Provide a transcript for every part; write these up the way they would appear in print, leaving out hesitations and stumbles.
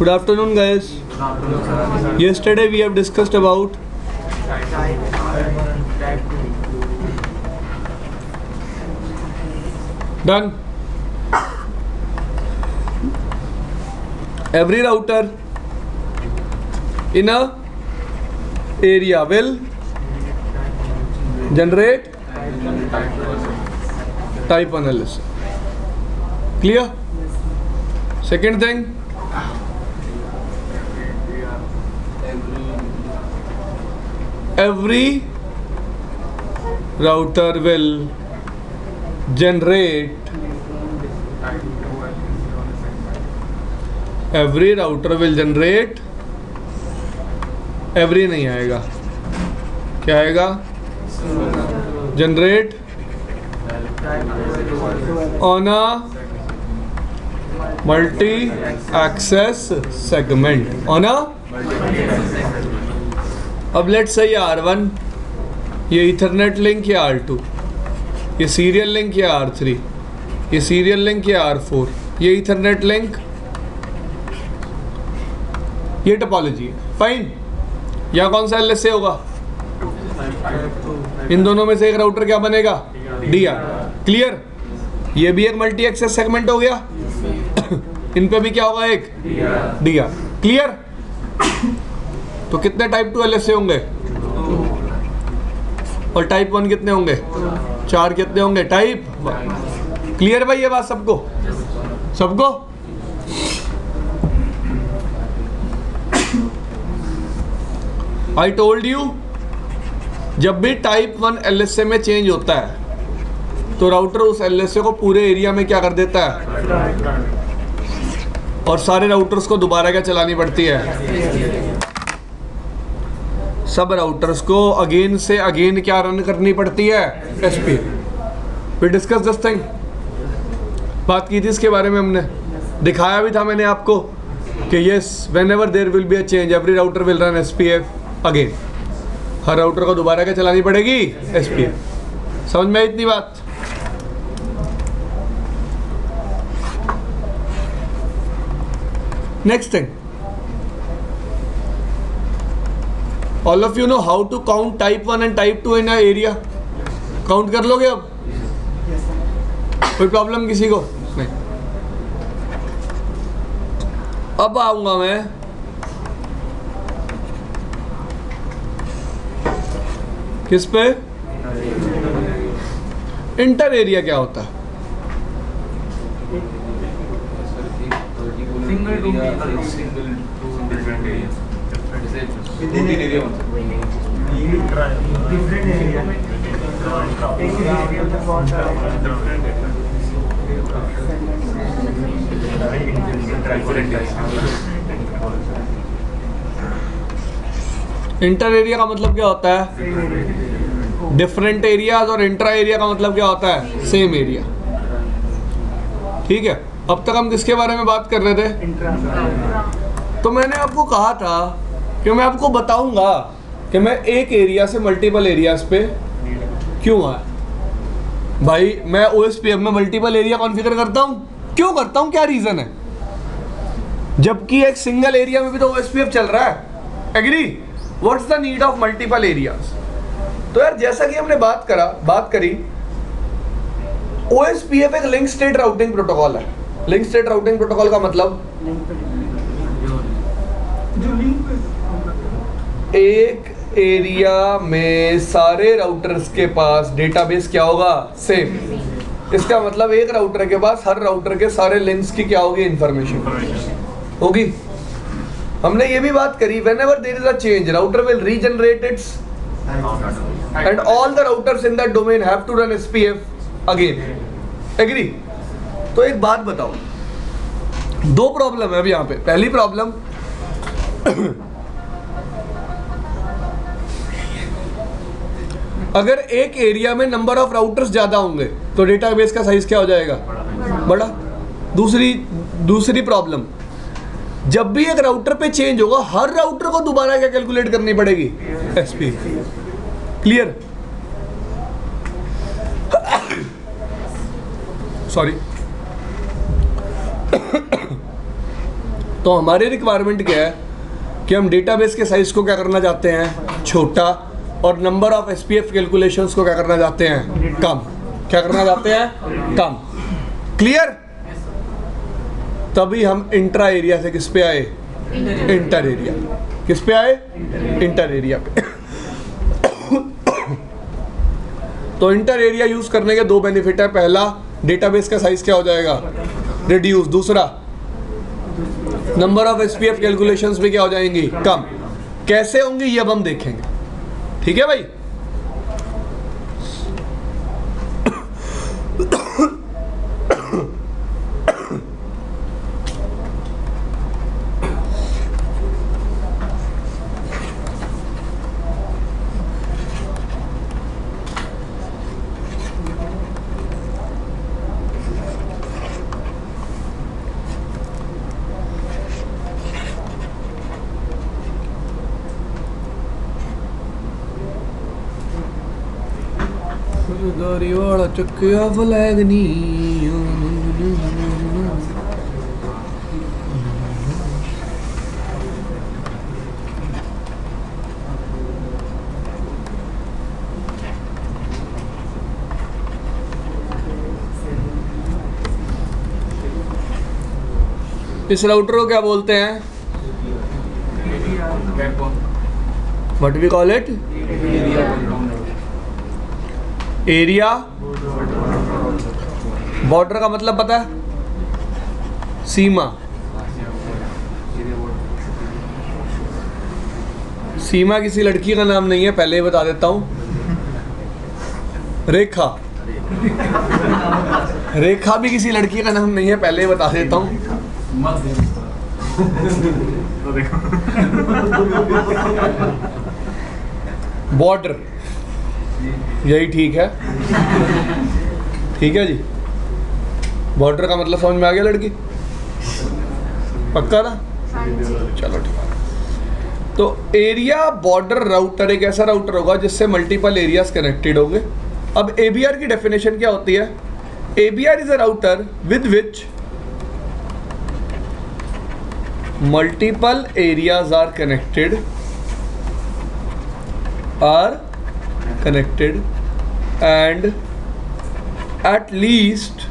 Good afternoon, guys. Yesterday we have discussed about done. Every router in a area will generate type 1 LSA. Clear? Second thing, every router will generate every नहीं आएगा, क्या आएगा? Generate on a multi access segment on a. अब let's से R1, ये Ethernet link या R2, ये serial link या R3, ये सीरियल लिंक या R4, ये इथरनेट लिंक, ये टोपोलॉजी है। फाइन। यहाँ कौन सा LSA होगा? इन दोनों में से एक राउटर क्या बनेगा? DR। क्लियर? ये भी एक मल्टी एक्सेस सेगमेंट हो गया। इन पे भी क्या होगा? एक DR। क्लियर? तो कितने टाइप 2 LSA होंगे? और टाइप 1 कितने होंगे? 4। कितने होंगे? टाइप। क्लियर भाई ये बात सबको? आई टोल्ड यू, जब भी टाइप 1 LSA में चेंज होता है तो राउटर उस LSA को पूरे एरिया में क्या कर देता है, और सारे राउटर्स को दोबारा क्या चलानी पड़ती है? सब राउटर्स को अगेन से अगेन क्या रन करनी पड़ती है? SPF। We discuss this thing, बात की थी इसके बारे में, हमने दिखाया भी था मैंने आपको कि yes, whenever there will be a change every router will run SPF again. हर राउटर को दोबारा क्या चलानी पड़ेगी? SPF। समझ में आई इतनी बात? Next thing, all of you know how to count type 1 and type 2 in a area. Count कर लोगे अब? कोई प्रॉब्लम किसी को? नहीं। अब आऊंगा मैं किस पे? इंटर एरिया क्या होता है? इंटर एरिया का मतलब क्या होता है? Different areas. और इंट्रा एरिया का मतलब क्या होता है? Same area. ठीक है, अब तक हम किसके बारे में बात कर रहे थे? तो मैंने आपको कहा था कि मैं आपको बताऊंगा कि मैं एक एरिया से मल्टीपल एरियाज पे क्यों आया। भाई मैं OSPF में मल्टीपल एरिया कॉन्फ़िगर करता हूँ, क्यों करता हूँ, क्या रीजन है? जबकि एक सिंगल एरिया में भी तो OSPF चल रहा है। Agree? What's the need of multiple areas? तो यार जैसा कि हमने बात करी, OSPF एक लिंक स्टेट राउटिंग प्रोटोकॉल है। लिंक स्टेट राउटिंग प्रोटोकॉल का मतलब एक एरिया में सारे राउटर्स के पास डेटाबेस क्या होगा? सेम। इसका मतलब एक राउटर के पास हर राउटर के सारे लिंक्स की क्या होगी? इंफॉर्मेशन होगी। हमने ये भी बात करी, whenever there is a change, router will regenerate its and all the routers in that domain have to run SPF again. Agree? तो एक बात बताओ, दो प्रॉब्लम है अब यहाँ पे। पहली प्रॉब्लम, अगर एक एरिया में नंबर ऑफ राउटर्स ज्यादा होंगे तो डेटाबेस का साइज क्या हो जाएगा? बड़ा। दूसरी प्रॉब्लम, जब भी एक राउटर पे चेंज होगा हर राउटर को दोबारा क्या कैलकुलेट करनी पड़ेगी? SPF। क्लियर? तो हमारी रिक्वायरमेंट क्या है कि हम डेटाबेस के साइज को क्या करना चाहते हैं, छोटा, और नंबर ऑफ एसपीएफ कैलकुलेशंस को क्या करना चाहते हैं, कम। क्या करना चाहते हैं, कम। क्लियर? तभी हम इंट्रा एरिया से किस पे आए, इंटर एरिया। किस पे आए, इंटर एरिया पे। तो इंटर एरिया यूज करने के दो बेनिफिट है। पहला, डेटाबेस का साइज क्या हो जाएगा, रिड्यूस। दूसरा, नंबर ऑफ एसपीएफ कैलकुलेशंस भी क्या हो जाएंगी, कम। कैसे होंगी ये अब हम देखेंगे। ठीक है भाई? दारी वाला चुकिया फ्लैग नी। इस राउटर को क्या बोलते हैं, what we call it, area border का मतलब पता है, सीमा। सीमा किसी लड़की का नाम नहीं है, पहले ही बता देता हूं। रेखा, रेखा भी किसी लड़की का नाम नहीं है, पहले ही बता देता हूं। बॉर्डर, यही ठीक है। ठीक है जी, बॉर्डर का मतलब समझ में आ गया लड़की? पक्का ना? चलो ठीक है। तो एरिया बॉर्डर राउटर एक ऐसा राउटर होगा जिससे मल्टीपल एरियाज कनेक्टेड होंगे। अब एबीआर की डेफिनेशन क्या होती है? ABR is a router with which multiple areas are connected and at least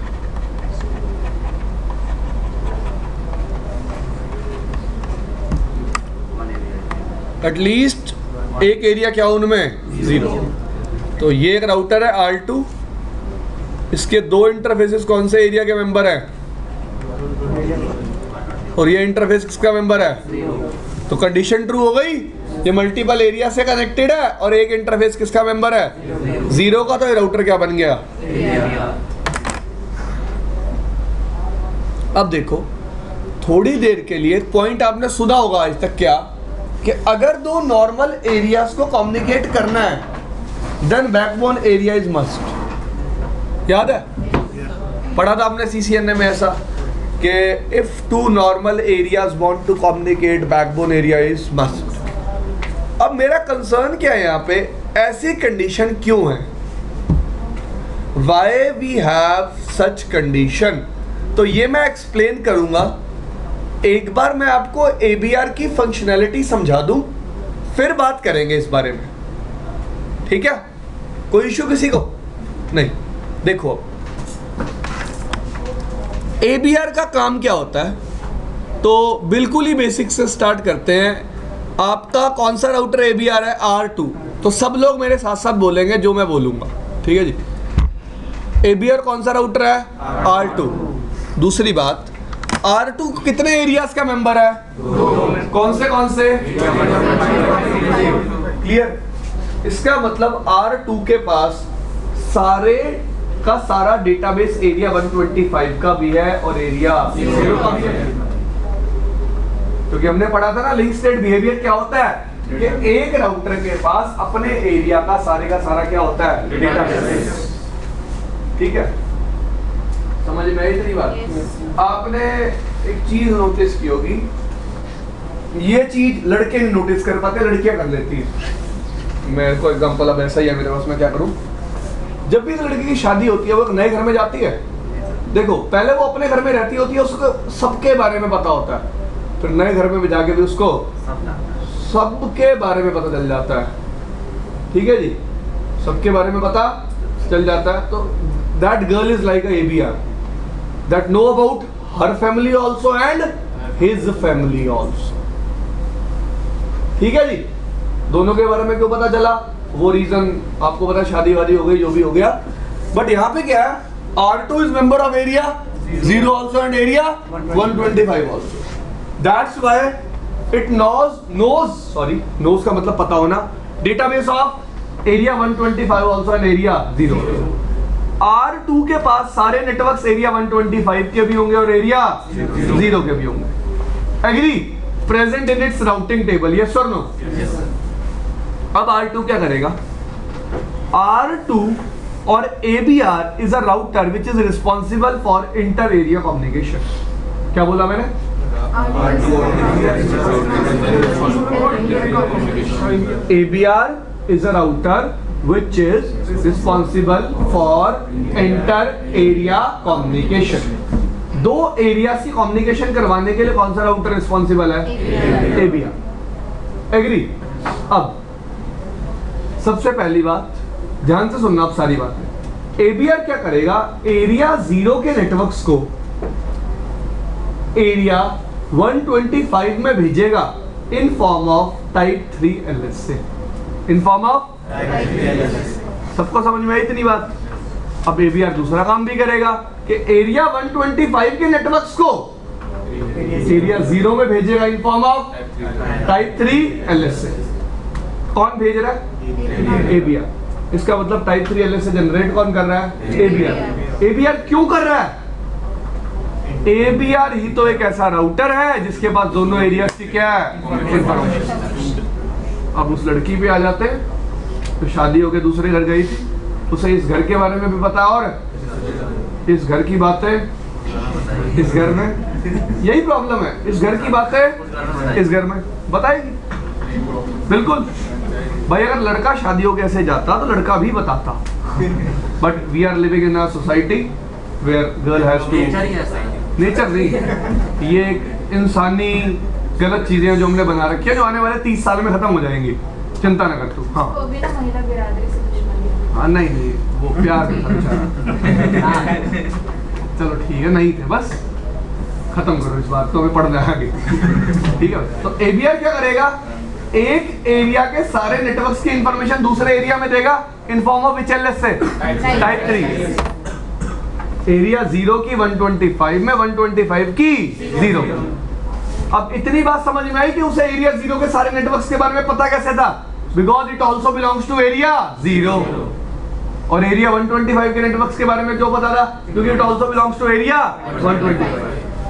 एक एरिया क्या उनमें, जीरो। तो ये एक राउटर है R2, इसके दो इंटरफेसेस कौन से एरिया के मेंबर हैं, और ये इंटरफेस किसका मेंबर है? तो कंडीशन ट्रू हो गई, ये मल्टीपल एरिया से कनेक्टेड है और एक इंटरफेस किसका मेंबर है, जीरो का। तो ये राउटर क्या बन गया, अब देखो थोड़ी देर के लिए पॉइंट आपने सुना होगा आज तक क्या, कि अगर दो नॉर्मल एरियाज को कम्युनिकेट करना है then backbone area is must. याद है, पढ़ा था आपने सीसीएनए में ऐसा कि if two normal areas want to communicate backbone area is must. अब मेरा कंसर्न क्या है यहाँ पे, ऐसी कंडीशन क्यों है, why we have such condition, तो ये मैं एक्सप्लेन करूंगा। एक बार मैं आपको एबीआर की फंक्शनैलिटी समझा दूं, फिर बात करेंगे इस बारे में। ठीक है, कोई इशू किसी को नहीं? देखो एबीआर का काम क्या होता है, तो बिल्कुल ही बेसिक से स्टार्ट करते हैं। आपका कौन सा राउटर एबीआर है, R2। तो सब लोग मेरे साथ साथ बोलेंगे जो मैं बोलूंगा, ठीक है जी। एबीआर कौन सा राउटर है, R2। दूसरी बात, R2 कितने एरियाज का मेंबर है, कौन से? क्लियर? इसका मतलब R2 के पास सारे का सारा डेटाबेस एरिया 125 का भी है और एरिया 0 का भी है, क्योंकि हमने पढ़ा था ना लिंक स्टेट बिहेवियर क्या होता है, कि एक राउटर के पास अपने एरिया का सारा क्या होता है, डेटाबेस। ठीक है, समझ में आई तेरी बात? आपने एक चीज नोटिस की होगी, ये चीज लड़के नहीं नोटिस कर पाते, लड़कियां कर लेती है। मेरे को एग्जांपल अब ऐसा ही है मेरे पास, मैं क्या करूं, जब भी इस लड़की की शादी होती है वो एक नए घर में जाती है, देखो पहले वो अपने घर में रहती होती है, उसको सबके बारे में पता होता है, फिर नए घर में भी जाके भी उसको सबके बारे में पता चल जाता है, ठीक है जी, सबके बारे में पता चल जाता है। तो that girl is like a ABR that know about her family also and his family also, ठीक है जी। दोनों के बारे में क्यों पता चला, वो रीजन आपको पता, शादी वादी हो गई, जो भी हो गया। बट यहाँ पे क्या है, R2 is member of area 0 also and area 125 also, that's why it knows का मतलब पता होना, database of area 125 also and area 0। R2 के पास सारे नेटवर्क्स एरिया 125 के भी होंगे और एरिया 0 के भी होंगे। Agree? Present in its routing table, yes और नो? अब R2 क्या करेगा, R2 और ABR is a router which is responsible for inter area communication. क्या बोला मैंने? ABR is a router which is responsible for inter-area communication. दो areas की कम्युनिकेशन करवाने के लिए कौन सा राउटर रिस्पॉन्सिबल है? ABR। एग्री? अब सबसे पहली बात ध्यान से सुनना आप सारी बातें। ABR क्या करेगा, एरिया 0 के नेटवर्क्स को एरिया 125 में भेजेगा in form of type 3 LSA, in form of. सबको समझ में आई इतनी बात? अब ABR दूसरा काम भी करेगा कि एरिया 125 के नेटवर्क्स को एरिया 0 में भेजेगा in form of type 3 LSA। कौन भेज रहा है? ABR। इसका मतलब टाइप 3 LSA जनरेट कौन कर रहा है? ABR। ABR क्यों कर रहा है? ABR ही तो एक ऐसा राउटर है जिसके पास दोनों एरियाज की क्या है, इंफॉर्मेशन। अब उस लड़की पे आ जाते हैं, तो शादी होकर दूसरे घर गई थी, उसे इस घर के बारे में भी पता और इस घर की बातें इस घर में, यही प्रॉब्लम है, इस घर की बातें इस घर में बताएगी। बिल्कुल भाई, अगर लड़का शादियों के ऐसे जाता तो लड़का भी बताता, but we are living in a society where girl has to, nature नहीं, ये एक इंसानी गलत चीजें हैं जो हमने बना रखी है, जो आने वाले 30 साल में खत्म हो जाएंगी, चिंता ना कर तू। हाँ वो भी ना महिला बिरादरी से दुश्मनी है। हाँ नहीं वो प्यार चलो ठीक है, नहीं थे, बस खत्म करो इस बात को, हमें पढ़ना है आगे, ठीक है। तो ABR क्या करेगा, एक एरिया के सारे नेटवर्क्स की इंफॉर्मेशन दूसरे एरिया में देगा in form of which LSA, type 3। Area 0 की 125 में, 125 की 0। अब इतनी बात समझ में आई कि उसे एरिया 0 के सारे नेटवर्क्स के बारे में पता कैसे था, because it also belongs to area 0। और एरिया 125 के नेटवर्क्स के बारे में क्यों पता था, क्योंकि it also belongs to area 125।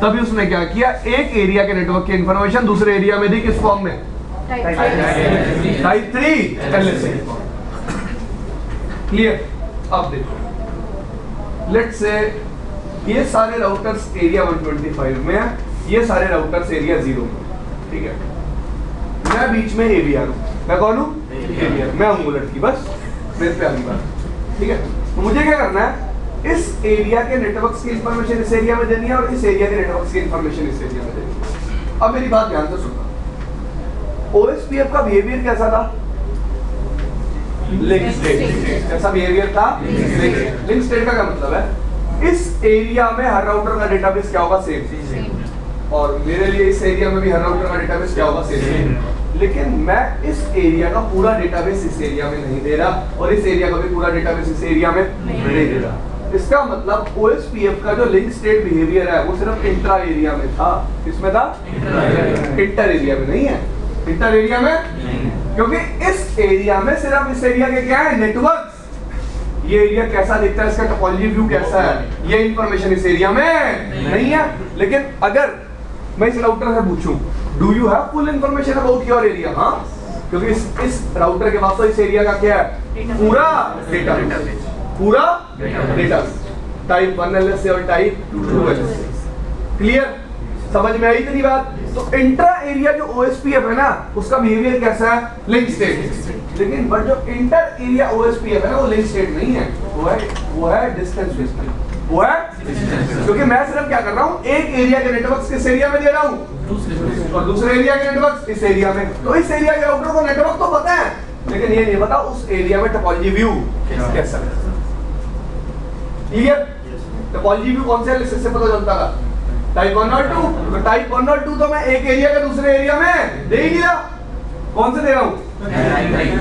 तभी उसने क्या किया, एक एरिया के नेटवर्क की इंफॉर्मेशन दूसरे एरिया में दी, किस फॉर्म में, टाइप 3 LSA। क्लियर? अब देखो, लेट्स से ये सारे राउटर्स एरिया 125 में है, ये सारे राउटर्स एरिया 0 में, ठीक है। मैं बीच में ABR हूं, मैं कौन हूं? ABR। मैं हूं लड़की, बस मेरे पे आगे बात, ठीक है। तो मुझे क्या करना है, इस एरिया के नेटवर्क्स की इंफॉर्मेशन इस एरिया में देनी है और इस एरिया के नेटवर्क्स की इंफॉर्मेशन इस एरिया में देनी है। अब मेरी बात ध्यान से सुनना, OSPF का बिहेवियर कैसा था, लिंक स्टेट। कैसा बिहेवियर था, लिंक स्टेट का क्या मतलब है, इस एरिया में हर राउटर का डेटाबेस क्या होगा, सेम, और मेरे लिए इस एरिया में भी हर राउटर का डेटाबेस क्या होगा, सेम। लेकिन मैं इस एरिया का पूरा डेटाबेस इस एरिया में नहीं दे रहा और इस एरिया का भी पूरा डेटाबेस इस एरिया में नहीं दे रहा। इसका मतलब OSPF का जो लिंक स्टेट बिहेवियर है वो सिर्फ इंट्रा एरिया में था। किसमें था? इंटर एरिया में नहीं है, इंटर एरिया में, क्योंकि इस एरिया में सिर्फ इस एरिया के क्या है, नेटवर्क। ये एरिया कैसा दिखता है, इसका टोपोलॉजी व्यू कैसा है, ये इंफॉर्मेशन इस एरिया में नहीं है। लेकिन अगर मैं इस राउटर से पूछूं, do you have full information about your area, हाँ, क्योंकि इस राउटर के पास तो इस एरिया का क्या है, पूरा डेटा, पूरा डेटा, टाइप 1 LSA और टाइप 2 LSA। क्लियर? समझ में आई इतनी बात? तो इंट्रा एरिया जो OSPF है ना, उसका बिहेवियर कैसा है, लिंक स्टेट। लेकिन बट जो इंटर एरिया OSPF है ना, वो लिंक स्टेट नहीं है, वो है डिस्टेंस बेस्ड, वो है क्योंकि मैं सिर्फ क्या कर रहा हूँ, एक एरिया के नेटवर्क किस एरिया में दे रहा हूँ और दूसरे एरिया के नेटवर्क इस एरिया में। तो इस एरिया के राउटर को नेटवर्क तो पता है, लेकिन ये नहीं पता उस एरिया में टोपोलॉजी व्यू कैसा है। क्लियर? टोपोलॉजी व्यू कौन से है इससे पता चलता था, टाइप 1 और 2। तो टाइप 1 और 2 तो मैं एक एरिया के दूसरे एरिया में दे ही दिया। कौन से दे रहा हूँ?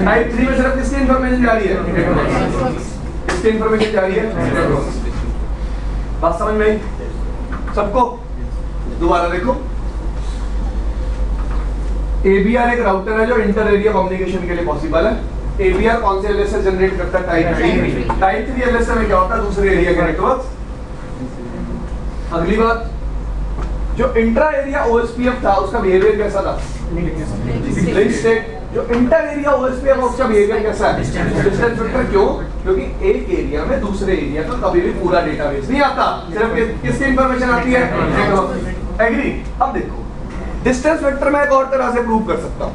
टाइप 3 में सिर्फ किसकी इंफॉर्मेशन जा रही है, किसकी इंफॉर्मेशन जा रही है। बात समझ में आई सबको? दोबारा देखो, ABR एक राउटर है जो इंटर एरिया कम्युनिकेशन के लिए पॉसिबल है। ABR कौन से एलएसए जनरेट करता है? टाइप 3। टाइप 3 एलएसए में क्या होता है, दूसरे एरिया के नेटवर्क। अगली बात, जो इंट्रा एरिया OSPF था उसका बिहेवियर कैसा था? Link state. जो इंटर एरिया OSPF है उसका बिहेवियर कैसा है? Distance vector. क्यों? क्योंकि एक एरिया में दूसरे एरिया का कभी भी पूरा डेटाबेस नहीं आता, सिर्फ किसकी इंफॉर्मेशन आती है? नेटवर्क। एग्री? अब देखो, डिस्टेंस वेक्टर मैं एक और तरह से प्रूव कर सकता हूं।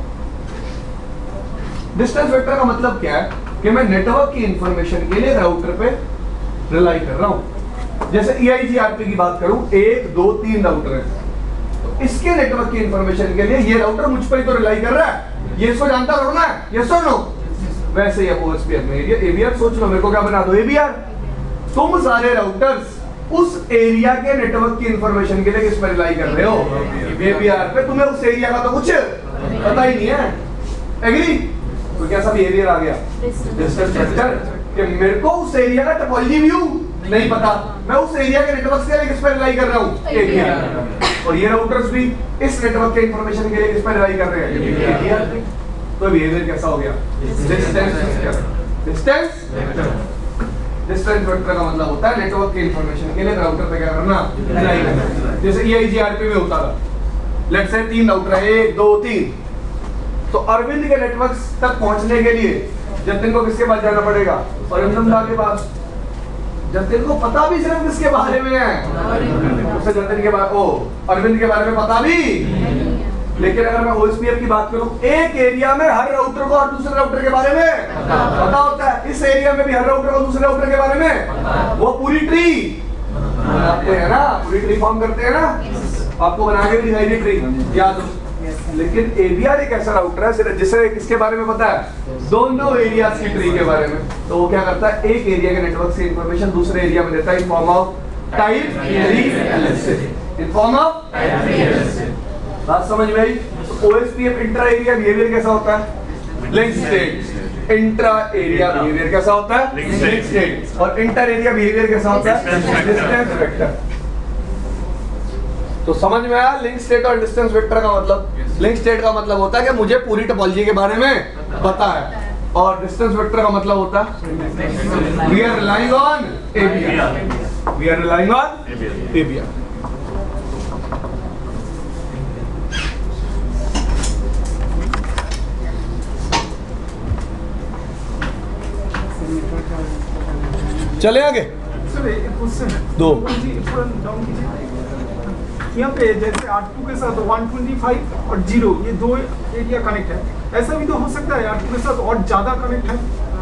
डिस्टेंस वेक्टर का मतलब क्या है कि मैं नेटवर्क की इंफॉर्मेशन के लिए राउटर पे रिलाई कर रहा हूं। जैसे EIGRP की बात करूं, 1 2 3 राउटर है, तो इसके नेटवर्क की इंफॉर्मेशन के लिए ये राउटर मुझ पर ही तो रिलाई कर रहा है, ये इसको जानता होना है, ये सुन लो। वैसे ही OSPF में ABR सोच लो, मेरे को क्या बना दो ABR। तुम सारे राउटर्स उस एरिया के नेटवर्क की इंफॉर्मेशन के लिए किस पर रिलाई कर रहे हो? ABR पे। तुम्हें उस एरिया का तो कुछ पता ही नहीं है। एग्री? तो कैसा बिहेवियर आ गया? Distance vector. कि मेरे को उस एरिया का टोपोलॉजी व्यू नहीं पता, मैं उस एरिया के नेटवर्क के लिए किस पर रिलाई कर रहा हूँ? ABR। और ये राउटर्स भी इस नेटवर्क के इंफॉर्मेशन के लिए किस पर रिलाई कर रहे हैं? ABR। तो बिहेवियर कैसा हो गया? Distance vector. डिस्टेंस वेक्टर का मतलब होता है नेटवर्क की इंफॉर्मेशन के लिए राउटर पे क्या करना? रिलाई करना। जैसे EIGRP में होता था, लेट्स से 3 राउटर है, 1 2 3। तो अरविंद के नेटवर्क तक पहुंचने के लिए जतिन को किसके पास जाना पड़ेगा? अरविंद के पास। जतिन को पता भी सिर्फ किसके बारे में है, उसे जतिन के बारे अरविंद के बारे में पता भी। लेकिन अगर मैं OSPF की बात करूं, एक एरिया में हर राउटर को और दूसरे राउटर के बारे में पता होता है। इस एरिया में भी हर राउटर को दूसरे राउटर के बारे में वो पूरी ट्री बनाते हैं ना, पूरी ट्री फॉर्म करते हैं ना। आपको बना के भी दिखाई दी ट्री, याद हो। लेकिन ABR एक ऐसा राउटर है सिर्फ जिसे किसके बारे में पता है? दोनों एरियाज की ट्री के बारे में। तो वो क्या करता है? एक एरिया के नेटवर्क से इंफॉर्मेशन दूसरे एरिया में देता है in form of type 3 LSA। In form of type 3 LSA। बात समझ में आई? तो OSPF इंट्रा एरिया बिहेवियर कैसा होता है? Link state. Intra area behaviour कैसा होता है? Link state. और इंटर एरिया बिहेवियर कैसा होता है? Distance vector. तो समझ में आया लिंक स्टेट और डिस्टेंस वेक्टर का मतलब? लिंक स्टेट का मतलब होता है कि मुझे पूरी टोपोलॉजी के बारे में पता है, और डिस्टेंस वेक्टर का मतलब होता है we are relying on ABR। We are relying on ABR। चले आगे। सर एक क्वेश्चन है। दो। डाउन कीजिए। यहाँ पे जैसे 8.2 के साथ 125 और 0 ये 2 एरिया कनेक्ट है, ऐसा भी तो हो सकता है 8.2 के साथ और ज्यादा कनेक्ट है,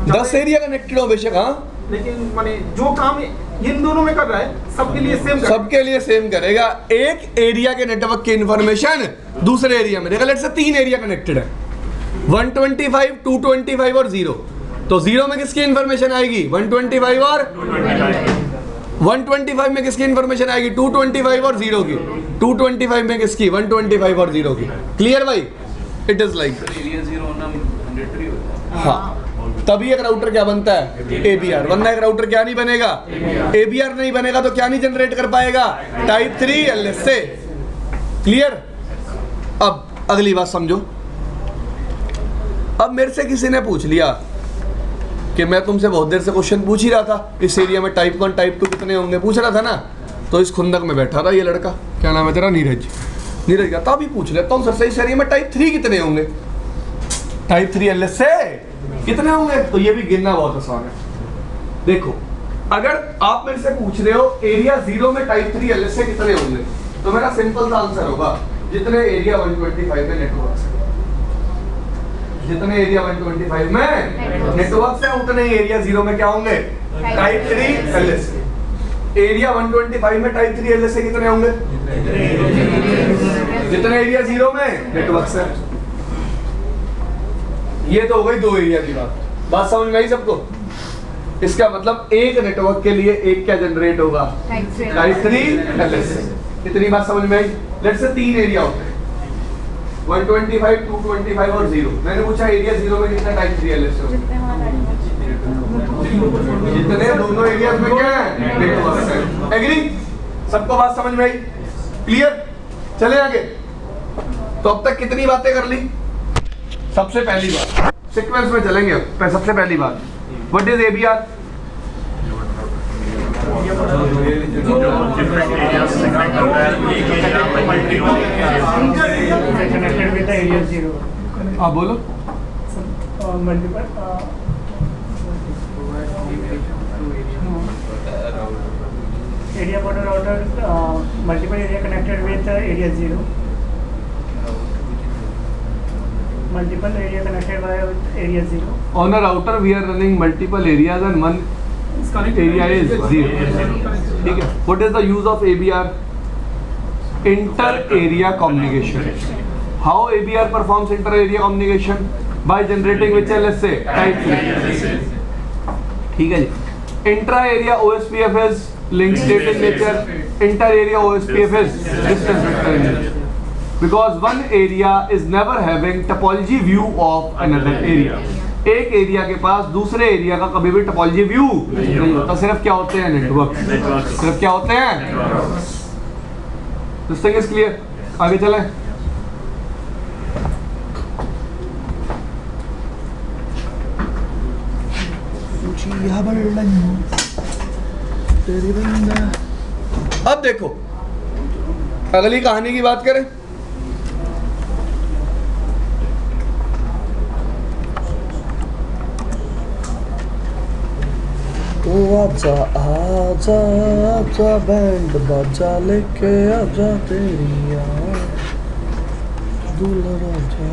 10 एरिया कनेक्टेड हो बेशक। हाँ, लेकिन माने जो काम इन दोनों में कर रहा है सबके लिए सेम सबके लिए सेम करेगा। एक एरिया के नेटवर्क की इंफॉर्मेशन दूसरे एरिया में देखा। लेट्स से 3 एरिया कनेक्टेड है, 125 225 और 0। तो 0 में किसकी इंफॉर्मेशन आएगी? 125 और 125 में किसकी इंफॉर्मेशन आएगी? 225 और 0 की। 225 में किसकी? 125 और 0 की। क्लियर भाई? इट इज लाइक हाँ। तभी एक राउटर क्या बनता है? ABR। वरना एक राउटर क्या नहीं बनेगा? ABR नहीं बनेगा तो क्या नहीं जनरेट कर पाएगा? Type 3 LSA। क्लियर? अब अगली बात समझो। अब मेरे से किसी ने पूछ लिया कि मैं तुमसे बहुत देर से क्वेश्चन पूछ ही रहा था, इस एरिया में टाइप 1 टाइप 2 कितने होंगे पूछ रहा था ना। तो इस खुंदक में बैठा था ये लड़का, क्या नाम है तेरा? नीरज। नीरज का तभी पूछ लेता हूँ सर से, इस एरिया में टाइप 3 कितने होंगे? टाइप 3 LSA कितने होंगे? तो ये भी गिनना बहुत आसान है। देखो, अगर आप मेरे से पूछ रहे हो एरिया 0 में टाइप 3 LSA कितने होंगे, तो मेरा सिंपल सा आंसर होगा जितने एरिया 125 में नेटवर्क है। जितने एरिया 125 में नेटवर्क है उतने एरिया 0 में क्या होंगे? Type 3 LSA। एरिया 125 में टाइप 3 एलएसए कितने होंगे? जितने एरिया 0 में नेटवर्क से। ये तो हो गई दो एरिया की बात समझ में आई सबको? इसका मतलब एक नेटवर्क के लिए एक क्या जनरेट होगा? Type 3 LSA. इतनी बात समझ में आई? लेट्स से 3 एरिया होते हैं 125, 225 और 0। मैंने पूछा एरिया 0 में कितना टाइप 3 एलएसए होगा? जितने दोनों एरिया में क्या है? नेटवर्क है। एग्री? सबको बात समझ में आई? क्लियर? चले आगे। तो अब तक कितनी बातें कर ली? सबसे पहली बात सीक्वेंस में चलेंगे। सबसे पहली बात what is एबीआर? connected with the area 0. आप बोलो। Multiple area border router, multiple area connected with area 0. Multiple area connected by area 0. On a router we are running multiple areas and one area is 0. ठीक है। What is the use of ABR? Inter-area communication. How ABR performs inter-area communication? By generating which LSA? Type 3. ठीक है जी। Intra-area OSPF is link state in nature. Inter-area OSPF is distance vector in nature. Because one area is never having topology view of another area. एक area के पास दूसरे area का कभी भी topology view नहीं होता। सिर्फ क्या होते हैं? नेटवर्क। सिर्फ क्या होते हैं? This thing is clear? आगे चलें। अब देखो अगली कहानी की बात करें। तो आजा आजा आजा बैंड बाजा लेके आजा तेरी दूल्हा राजा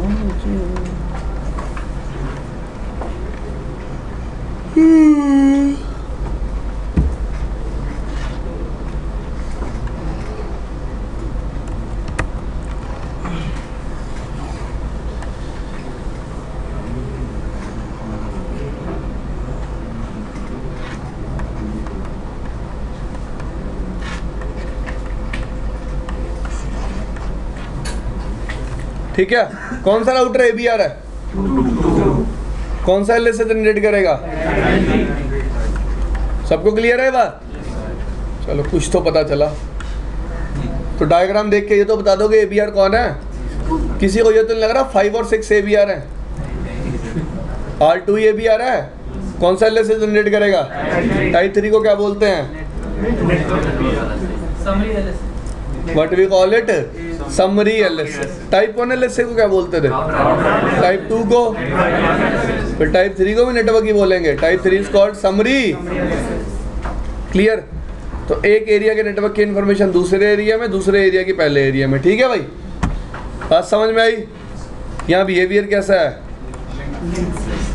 ठीक है। कौन सा राउटर एबीआर है? कौन सा एलएसए जनरेट करेगा? सबको क्लियर है बात? चलो कुछ तो पता चला। तो डायग्राम देख के ये तो बता दोगे एबीआर कौन है? किसी को ये तो नहीं लग रहा 5 और 6 एबीआर है? R2 एबीआर है। कौन सा एलएसए जनरेट करेगा? टाइप 3 को क्या बोलते हैं? What we call it? Summary LSA. Type 1 LSA को क्या बोलते थे? टाइप 2 को। फिर टाइप 3 को भी नेटवर्क ही बोलेंगे। Type 3 is called summary. Clear? तो एक एरिया के नेटवर्क की इंफॉर्मेशन दूसरे एरिया में, दूसरे एरिया की पहले एरिया में। ठीक है भाई? बात समझ में आई? यहाँ बिहेवियर कैसा है?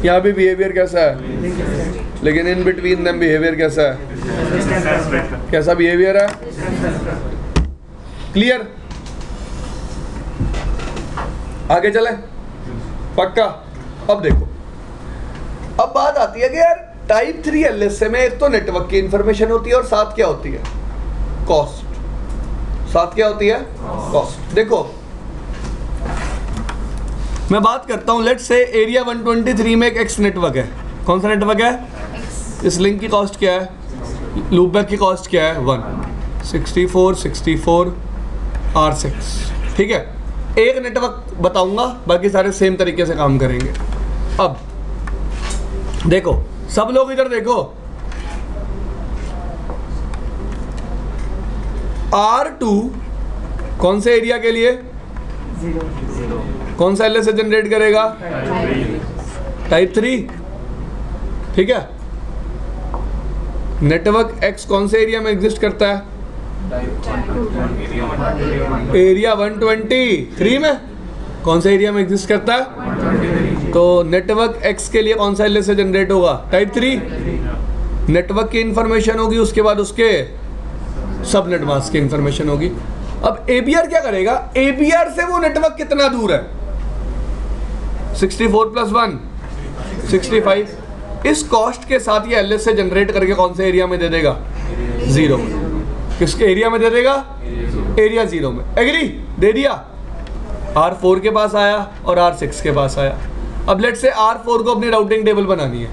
यहाँ भी बिहेवियर कैसा है? लेकिन इन बिटवीन देम बिहेवियर कैसा है? कैसा बिहेवियर है? क्लियर? आगे चले? पक्का? अब देखो, अब बात आती है कि यार टाइप 3 एलएसए में एक तो नेटवर्क की इंफॉर्मेशन होती है और साथ क्या होती है? कॉस्ट। साथ क्या होती है? कॉस्ट। देखो मैं बात करता हूं, लेट्स से एरिया 123 में एक एक्स नेटवर्क है। कौन सा नेटवर्क है? इस लिंक की कॉस्ट क्या है? लूपबैक की कॉस्ट क्या है? 1 64 64 R6। ठीक है। एक नेटवर्क बताऊंगा, बाकी सारे सेम तरीके से काम करेंगे। अब देखो सब लोग इधर देखो, R2 कौन से एरिया के लिए? कौन सा एलएसए जनरेट करेगा? टाइप 3। ठीक है। नेटवर्क X कौन से एरिया में एग्जिस्ट करता है? एरिया 123 में। कौन से एरिया में एग्जिस्ट करता है? तो नेटवर्क X के लिए कौन सा एलएसए जनरेट होगा? टाइप 3। नेटवर्क की इंफॉर्मेशन होगी, उसके बाद उसके सबनेट मास्क की इंफॉर्मेशन होगी। अब एबीआर क्या करेगा, एबीआर से वो नेटवर्क कितना दूर है, 64 + 1 65। इस कॉस्ट के साथ ये एलएस से जनरेट करके कौन से एरिया में दे देगा, 0 में। किसके एरिया में दे देगा, एरिया 0 में। एग्री, दे दिया। R4 के पास आया और R6 के पास आया। अब लेट से R4 को अपनी राउटिंग टेबल बनानी है,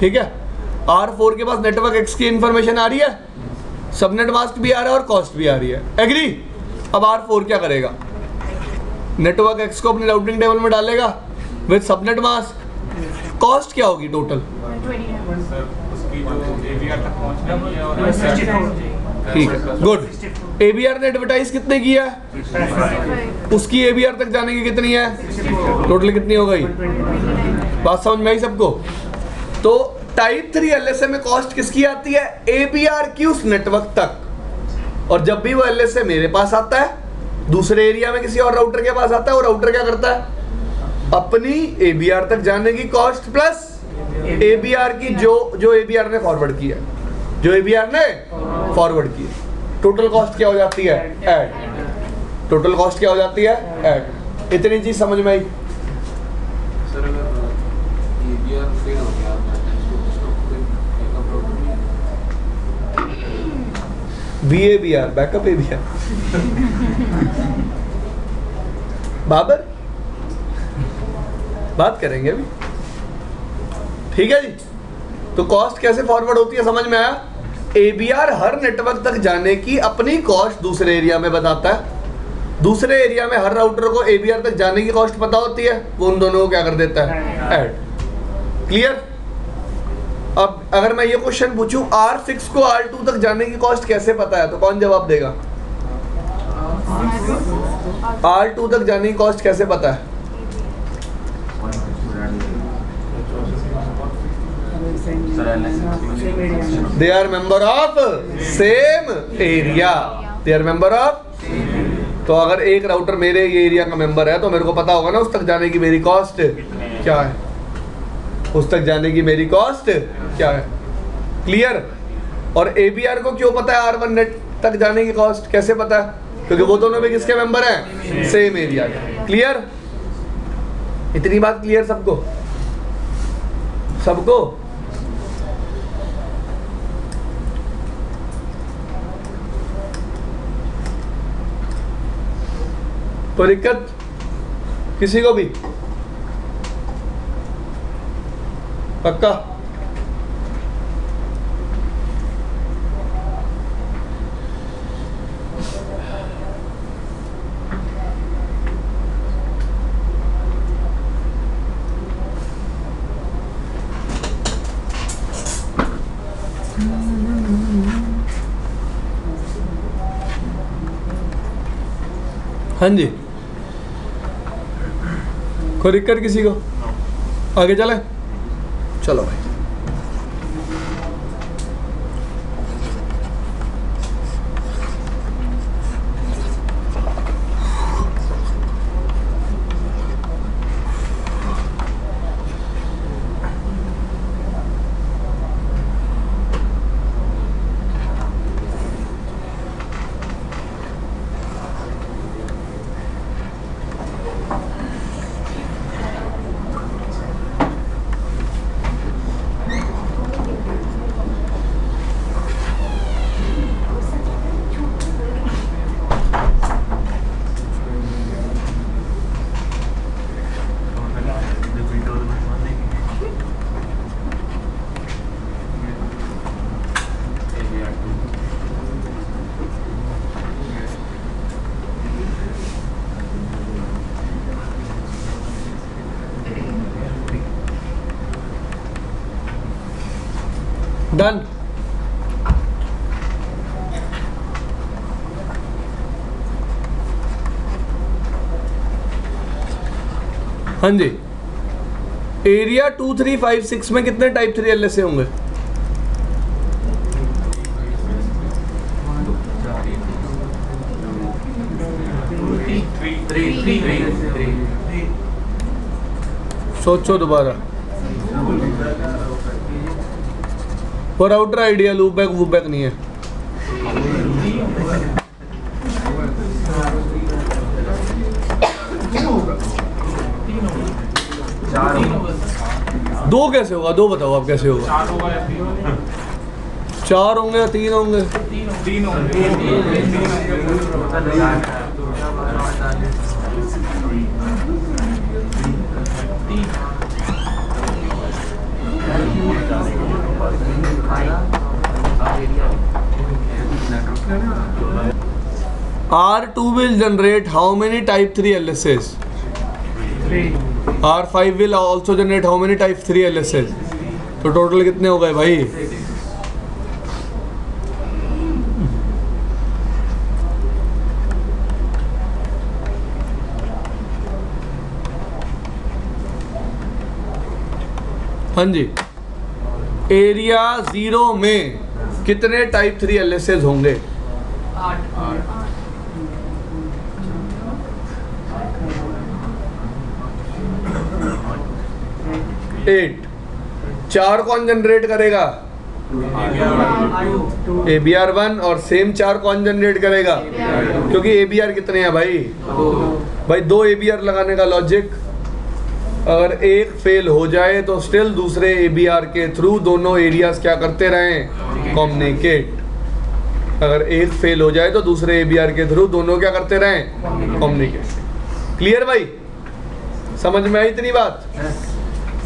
ठीक है। R4 के पास नेटवर्क X की इंफॉर्मेशन आ रही है, सबनेट मास्क भी आ रहा है और कॉस्ट भी आ रही है। एग्री। अब R4 क्या करेगा, नेटवर्क X को अपनी राउटिंग टेबल में डालेगा विद सबनेट मास्क। कॉस्ट क्या होगी टोटल, ठीक है, गुड। एबीआर ने एडवर्टाइज कितने की है, उसकी एबीआर तक जाने की कितनी है, टोटल कितनी हो गई, बात समझ में आई सबको। तो टाइप 3 एलएसए में कॉस्ट किसकी आती है, एबीआर की उस नेटवर्क तक। और जब भी वो एलएसए मेरे पास आता है, दूसरे एरिया में किसी और राउटर के पास आता है, वो राउटर क्या करता है, अपनी एबीआर तक जाने की कॉस्ट प्लस एबीआर की जो एबीआर ने फॉरवर्ड किया, जो एबीआर ने फॉरवर्ड किया, टोटल कॉस्ट क्या हो जाती है, ऐड। टोटल कॉस्ट क्या हो जाती है, ऐड। इतनी चीज समझ में आई। सर अगर एबीआर फेल हो गया VABR, बैकअप एबीआर। बाबर बात करेंगे अभी, ठीक है जी। तो कॉस्ट कैसे फॉरवर्ड होती है समझ में आया। एबीआर हर नेटवर्क तक जाने की अपनी कॉस्ट दूसरे एरिया में बताता है। दूसरे एरिया में हर राउटर को एबीआर तक जाने की कॉस्ट पता होती है, वो उन दोनों को क्या कर देता है, ऐड। क्लियर। अब अगर मैं ये क्वेश्चन पूछूं R6 को R2 तक जाने की कॉस्ट कैसे पता है, तो कौन जवाब देगा, R2 तक जाने की कॉस्ट कैसे पता है, they are member of same area, they are member of. तो अगर एक राउटर मेरे ये एरिया का मेंबर है तो मेरे को पता होगा ना उस तक जाने की मेरी कॉस्ट क्या है, उस तक जाने की मेरी कॉस्ट क्या है। क्लियर। और एबीआर को क्यों पता है R1 नेट तक जाने की कॉस्ट कैसे पता है, क्योंकि वो दोनों भी किसके मेंबर हैं, सेम एरिया के। क्लियर। इतनी बात क्लियर सबको, सबको। तो दिक्कत किसी को भी, पक्का। हाँ जी, कोई दिक्कत किसी को, आगे चले, चलो भाई। डन। हाँ जी, एरिया 2356 में कितने टाइप 3 एलएसए होंगे, सोचो दोबारा। वो राउटर आइडिया लूप बैक नहीं है। दो कैसे होगा? दो बताओ आप कैसे होगा? 4 होंगे या 3 होंगे? 3 होंगे। R2 will generate how many type 3 LSAs? 3. R5 will also generate how many type 3 LSAs? तो टोटल कितने हो गए भाई? हाँ जी, एरिया 0 में कितने टाइप 3 LSAs होंगे? 8। 4 कौन जनरेट करेगा? ABR1। और सेम 4 कौन जनरेट करेगा? क्योंकि ABR कितने हैं भाई? भाई 2 ABR लगाने का लॉजिक, अगर एक फेल हो जाए तो स्टिल दूसरे ABR के थ्रू दोनों एरियाज क्या करते रहें? कम्युनिकेट। अगर एक फेल हो जाए तो दूसरे ABR के थ्रू दोनों क्या करते रहें? कम्युनिकेट। क्लियर भाई? समझ में आई इतनी बात?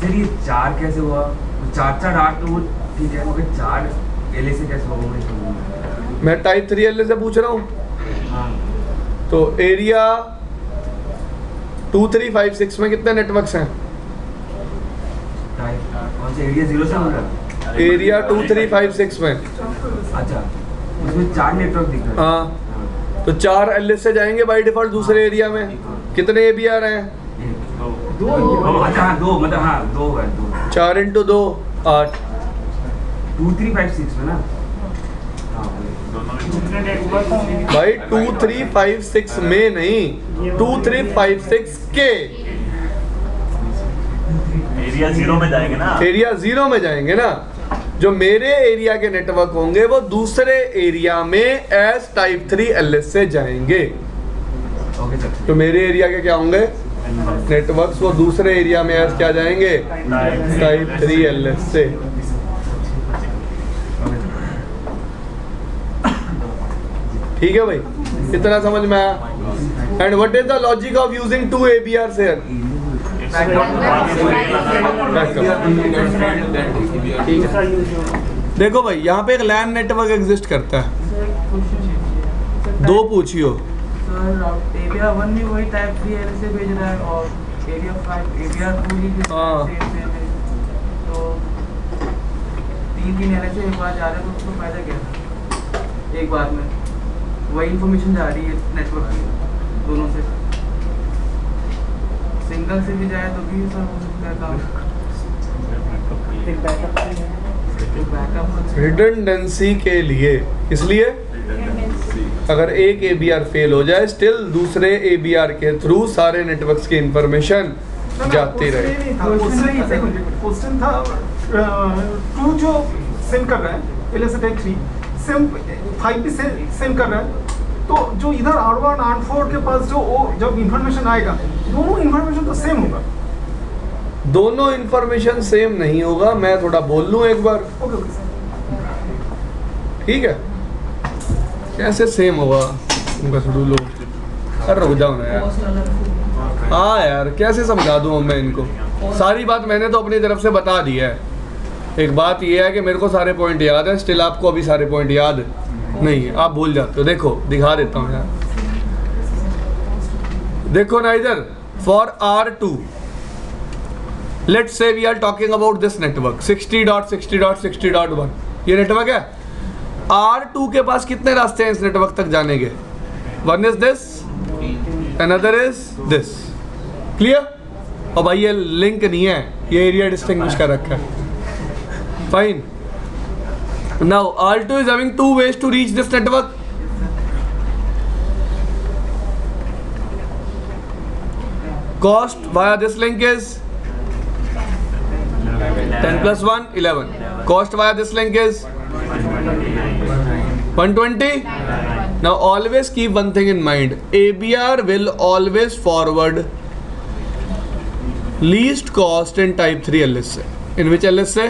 सर ये 4 कैसे हुआ? 4 8 तो वो ठीक है, मगर 4 LSA कैसे हुआ? मैं टाइप 3 LSA पूछ रहा हूँ। तो एरिया 2 3 5 6 में कितने नेटवर्क्स हैं? कौन से एरिया 0 से होगा? एरिया 2 3 5 6 में। अच्छा, उसमें 4 नेटवर्क दिख रहे हैं। हाँ, तो 4 LSA जाएंगे बाय डिफॉल्ट दूसरे एरिया में। कितने ABR हैं? 2। अच्छा हाँ 2, मतलब हाँ 2 है 2। 4 × 2 8। 2 3 5 6 में ना? भाई 2 3 5 6 में नहीं, 2 3 5 6 के एरिया 0 में जाएंगे ना? एरिया 0 में जाएंगे ना। जो मेरे एरिया के नेटवर्क होंगे वो दूसरे एरिया में एस टाइप 3 LSA जाएंगे। Okay sir. तो मेरे एरिया के क्या होंगे नेटवर्क्स, वो दूसरे एरिया में एस क्या जाएंगे? Type 3 LSA। ठीक है भाई, इतना समझ में आया? And what is the logic of using 2 ABRs here? ठीक है, देखो भाई यहाँ पे एक LAN नेटवर्क एग्जिस्ट करता है। 2 पूछियो। सर एरिया 1 भी वही टाइप 3 LSA भेज रहा है और एरिया 5 एरिया 2 भी सेम है। तो 3 LSA एक बार जा रहे हैं तो उसको फायदा क्या है? एक बार में वही इंफॉर्मेशन जा रही है नेटवर्क की दोनों से। सिंगल से भी जाए तो भी सर हो सकता है काम। रिडंडेंसी के लिए, इसलिए अगर एक ABR फेल हो जाए स्टिल दूसरे ABR के थ्रू सारे नेटवर्क्स की इंफॉर्मेशन जाती रहे। क्वेश्चन था 2 जो सेंड कर रहा है LSA टाइप 3 सेम 5 भी सेंड कर रहा है, तो जो इधर R1 R4 के पास जो जब इंफॉर्मेशन आएगा दोनों इंफॉर्मेशन तो सेम होगा। दोनों इंफॉर्मेशन सेम नहीं होगा, मैं थोड़ा बोल लूँ एक बार। ओके ठीक है, कैसे सेम होगा? उनका शुरू लो, अरे रुक जाओ ना यार। हाँ यार, कैसे समझा दूँ मैं इनको? सारी बात मैंने तो अपनी तरफ से बता दी है। एक बात ये है कि मेरे को सारे पॉइंट याद है, स्टिल आपको अभी सारे पॉइंट याद नहीं है, आप भूल जाते हो। देखो दिखा देता हूँ यार, देखो ना इधर। For R2 let's say we are talking about this network 60.60.60.1 ये नेटवर्क है। R2 के पास कितने रास्ते हैं इस नेटवर्क तक जाने के? One is this, another is this. Clear? और भाई ये लिंक नहीं है, ये एरिया डिस्टिंग्विश कर रखा है। Fine. Now R2 is having 2 ways to reach this network. Cost via this link is 10 plus 1 11. Cost via this link is 120. Now always keep one thing in mind. ABR will always forward least cost in type 3 LSA. In which LSA?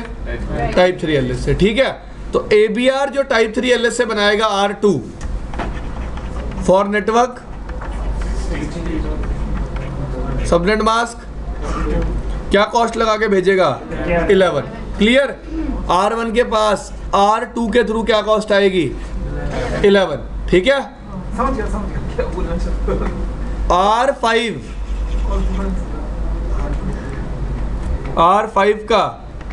Type 3 LSA. ठीक है, तो ABR जो type 3 LSA बनाएगा R2 for network subnet mask क्या cost लगा के भेजेगा? 11. Clear? R1 के पास R2 के थ्रू क्या कॉस्ट आएगी? 11. ठीक है? समझ गया क्या बोलना चाहते हो। R5 का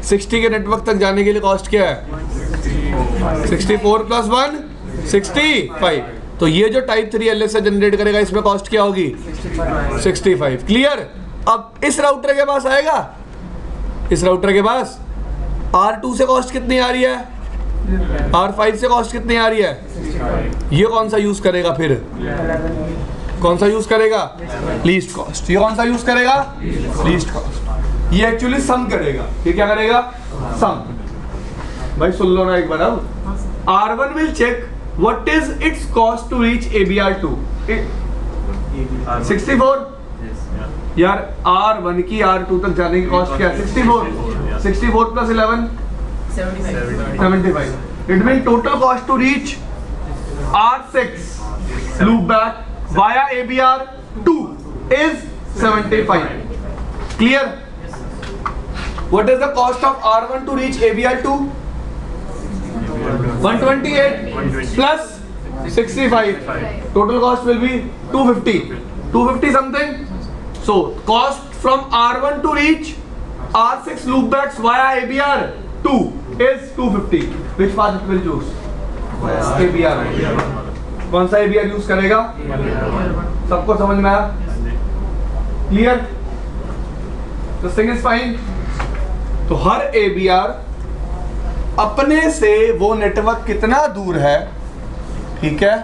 60 के नेटवर्क तक जाने के लिए कॉस्ट क्या है? 64 + 1 65. तो ये जो टाइप 3 LSA जनरेट करेगा इसमें कॉस्ट क्या होगी? 65. क्लियर? अब इस राउटर के पास आएगा, इस राउटर के पास R2 से कॉस्ट कितनी आ रही है? R5 से कॉस्ट कितनी आ रही है? ये कौन सा यूज करेगा फिर? कौन सा यूज करेगा? Least cost. ये कौन सा यूज करेगा? Least cost. ये एक्चुअली सम करेगा. ये क्या करेगा? सम. भाई सुन लो ना एक बार. अब R1 will check what is its cost to reach ABR2. 64. यार R1 की R2 तक जाने की कॉस्ट क्या है? 64 + 11 75. It means total cost to reach R6 loop back via ABR2 is 75. Clear? What is the cost of R1 to reach ABR2? 128 plus 65. Total cost will be 250. 250 something. So cost from R1 to reach R6 loopbacks via ABR2 is 250. Which path it will choose? ABR. कौन सा ABR use करेगा? सबको समझ में आया? Clear? This thing is fine. तो हर ABR अपने से वो नेटवर्क कितना दूर है, ठीक है,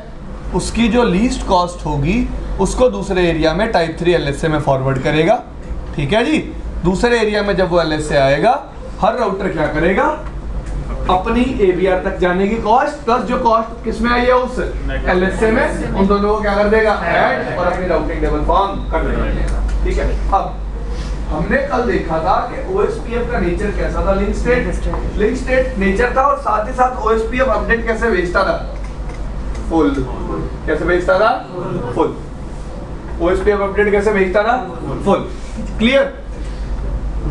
उसकी जो लीस्ट कॉस्ट होगी उसको दूसरे एरिया में टाइप 3 LSA में फॉरवर्ड करेगा. ठीक है जी. दूसरे एरिया में जब वो LSA आएगा, हर राउटर क्या करेगा? अपनी ABR तक जाने की कॉस्ट प्लस जो कॉस्ट किसमें आई है उस LSA में, उन दोनों को क्या कर देगा? ऐड और अपनी राउटिंग टेबल फॉर्म कर देगा. ठीक है. अब हमने कल देखा था कि OSPF का नेचर कैसा था? लिंक स्टेट नेचर था और साथ ही साथ OSPF अपडेट कैसे भेजता था? फुल. कैसे भेजता था? फुल. OSPF अपडेट कैसे भेजता था? फुल. क्लियर?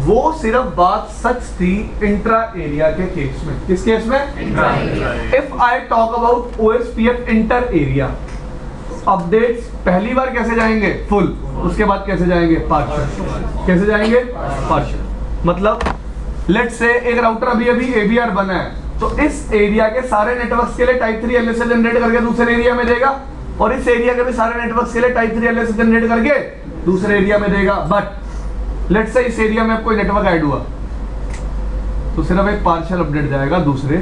वो सिर्फ बात सच थी इंट्रा एरिया के केस में. किस केस में? If I talk about OSPF inter area, updates पहली बार कैसे जाएंगे? फुल. उसके बाद कैसे जाएंगे? पार्शियल. कैसे जाएंगे? पार्शियल. मतलब लेट्स से एक राउटर अभी ABR बना है, तो इस एरिया के सारे नेटवर्क्स के लिए टाइप 3 LSA जनरेट करके दूसरे एरिया में देगा, और इस एरिया के भी सारे नेटवर्क्स के लिए टाइप 3 LSA जनरेट करके दूसरे एरिया में देगा. बट लेट्स से इस एरिया में कोई नेटवर्क ऐड हुआ तो सिर्फ एक पार्शियल अपडेट जाएगा दूसरे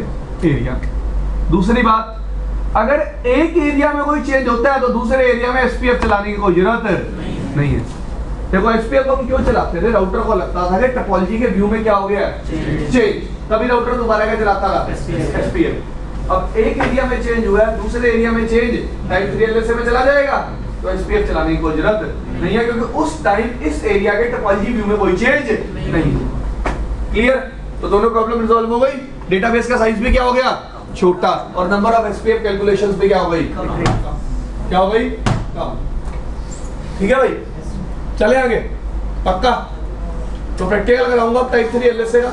एरिया. दूसरी बात, अगर एक एरिया में कोई चेंज होता है तो दूसरे एरिया में SPF चलाने की कोई जरूरत नहीं है. देखो SPF हम क्यों चलाते थे? राउटर को लगता था कि टोपोलॉजी के व्यू में क्या हो गया है? चेंज. तभी राउटर दोबारा क्या चलाता था? SPF. अब एक एरिया में चेंज हुआ है, दूसरे एरिया में चेंज टाइप 3 LSA में चला जाएगा, तो SPF चलाने की कोई जरूरत नहीं है, क्योंकि उस टाइम इस एरिया के टोपोलॉजी व्यू में कोई चेंज नहीं. क्लियर? तो दोनों प्रॉब्लम रिजॉल्व हो गई. डेटाबेस का साइज भी क्या हो गया? छोटा. और नंबर ऑफ SPF कैलकुलेशंस भी क्या हो गई? क्या हो गई? ठीक है भाई. चले आगे. पक्का? तो प्रैक्टिकल कराऊंगा अब टाइप 3 LSA का.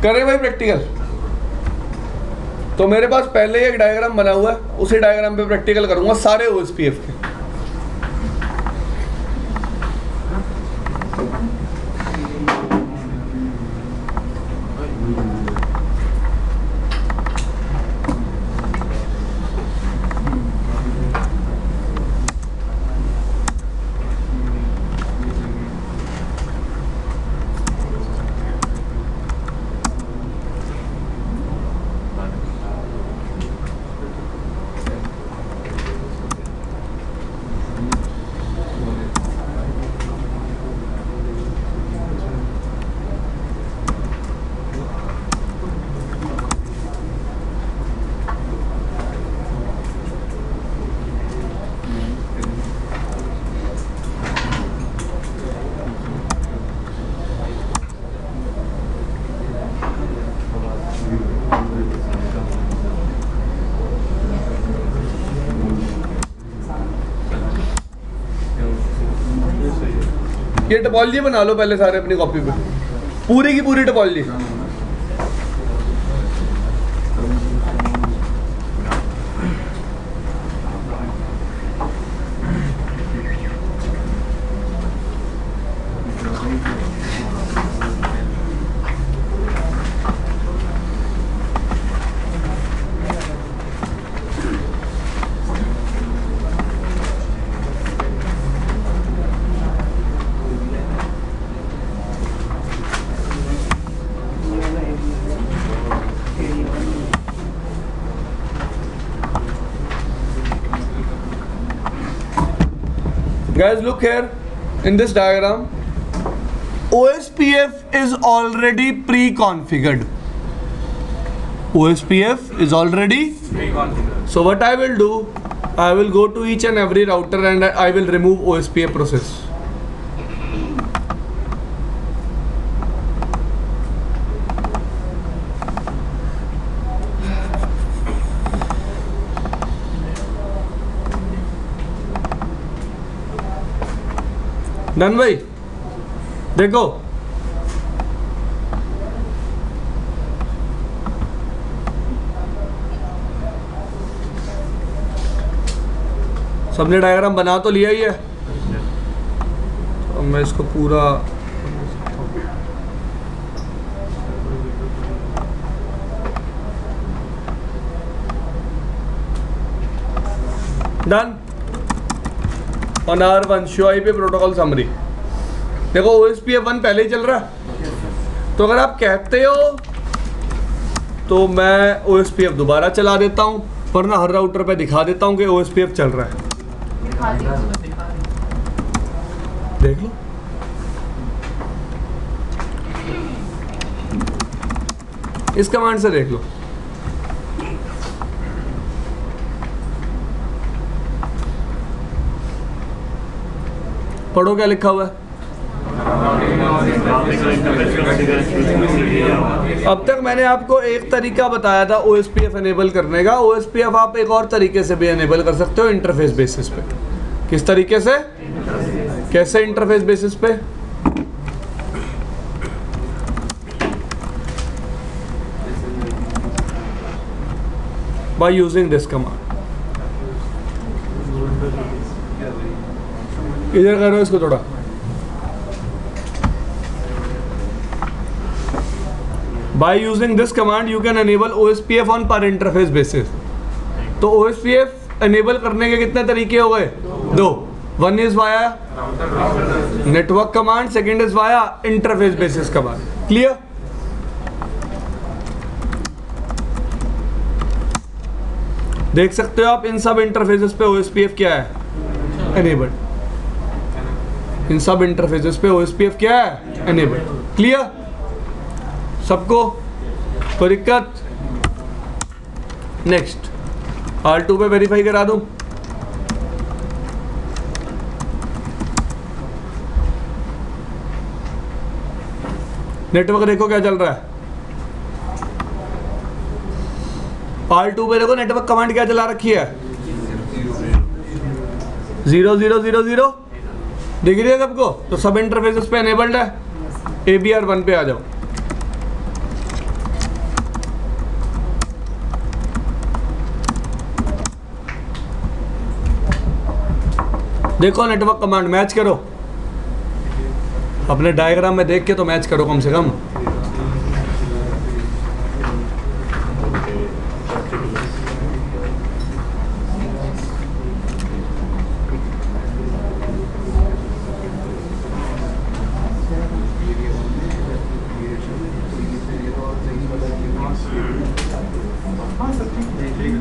करें भाई प्रैक्टिकल. तो मेरे पास पहले ही एक डायग्राम बना हुआ है, उसी डायग्राम पे प्रैक्टिकल करूंगा सारे OSPF के. ये टोपोलॉजी बना लो पहले सारे अपनी कॉपी पे, पूरी की पूरी topology. Guys, look here in this diagram. OSPF is already pre-configured. OSPF is already pre-configured. So what I will do, I will go to each and every router and I will remove OSPF process. Done भाई, देखो सबने diagram बना तो लिया ही है। तो मैं इसको पूरा done. On R1 show IP protocol summary. देखो OSPF 1 पहले ही चल रहा है, तो अगर आप कहते हो तो मैं OSPF दोबारा चला देता हूँ, वरना हर राउटर पे दिखा देता हूँ कि OSPF चल रहा है। देख लो, इस कमांड से देख लो। पढ़ो क्या लिखा हुआ है। अब तक मैंने आपको एक तरीका बताया था OSPF एनेबल करने का। OSPF आप एक और तरीके से भी एनेबल कर सकते हो, इंटरफेस बेसिस पे। किस तरीके से? कैसे इंटरफेस बेसिस पे? By using this command. इधर करो इसको थोड़ा। By using this command you can enable OSPF on per interface basis। तो OSPF enable करने के कितने तरीके हो गए? दो। One is via network command, second is via interface basis command। Clear? देख सकते हो आप इन सब इंटरफेसेस पे OSPF क्या है? Enabled। इन सब इंटरफेसेस पे OSPF क्या है? Enabled। क्लियर सबको? कोई दिक्कत? नेक्स्ट R2 पे वेरीफाई करा दूं। नेटवर्क देखो क्या चल रहा है। R2 पे देखो नेटवर्क कमांड क्या चला रखी है? 0000 दिख रही है सबको? तो सब इंटरफेसेस पे एनेबल्ड है। ABR 1 पे आ जाओ। देखो नेटवर्क कमांड मैच करो, अपने डायग्राम में देख के तो मैच करो कम से कम। हाँ सर ठीक है।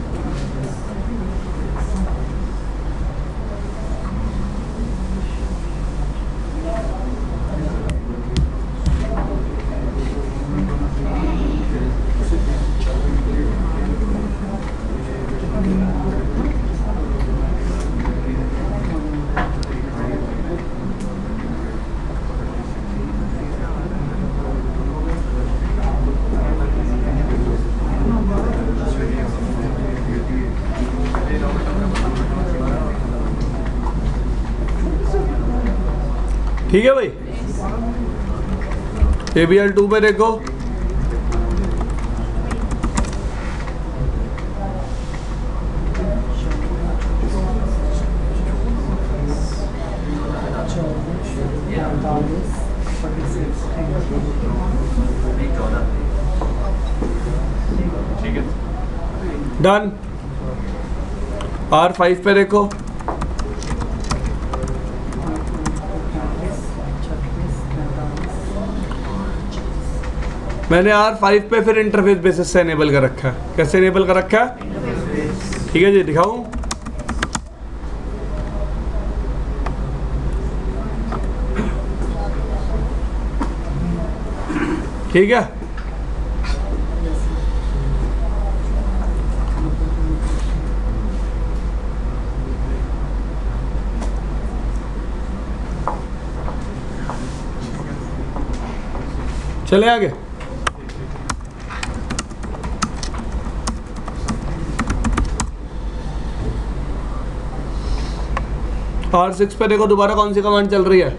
ठीक है भाई। ABR2 पे देखो, डन। R5 पे देखो, मैंने R5 पे फिर इंटरफेस बेसिस से इनेबल कर रखा है। कैसे इनेबल कर रखा है? ठीक है जी, दिखाऊं? ठीक है, चले आगे। R6 पे देखो, दोबारा कौन सी कमांड चल रही है?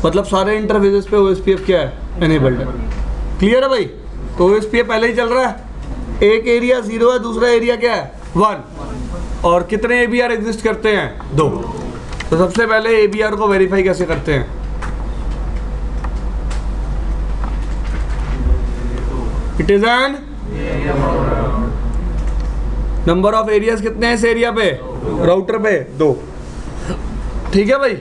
मतलब सारे इंटरफेसेस पे OSPF क्या है? एनेबल्ड है। क्लियर है भाई? तो OSPF पहले ही चल रहा है। एक एरिया 0 है, दूसरा एरिया क्या है? 1। और कितने ABR एग्जिस्ट करते हैं? 2। तो सबसे पहले ABR को वेरीफाई कैसे करते हैं? It is an number of areas कितने हैं इस एरिया पे? राउटर पे 2। ठीक है भाई।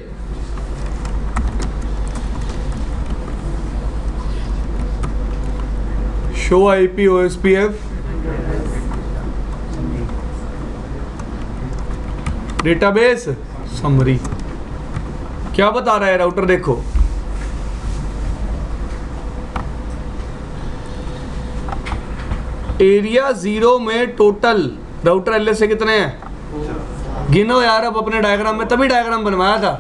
Show IP OSPF database summary. क्या बता रहा है राउटर? देखो, एरिया 0 में टोटल राउटर LSA कितने हैं? गिनो यार, अब अपने डायग्राम में तभी डायग्राम बनवाया था।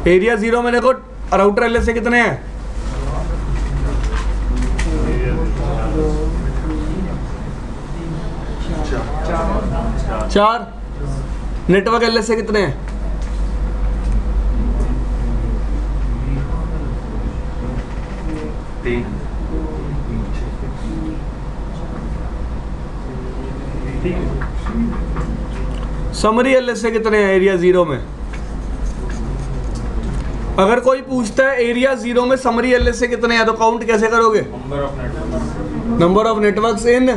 एरिया 0 में देखो राउटर LSA कितने हैं? 4। नेटवर्क LSA कितने हैं? 3। समरी LSA कितने हैं एरिया 0 में? अगर कोई पूछता है एरिया 0 में समरी LSA कितने हैं, तो काउंट कैसे करोगे? Number of networks in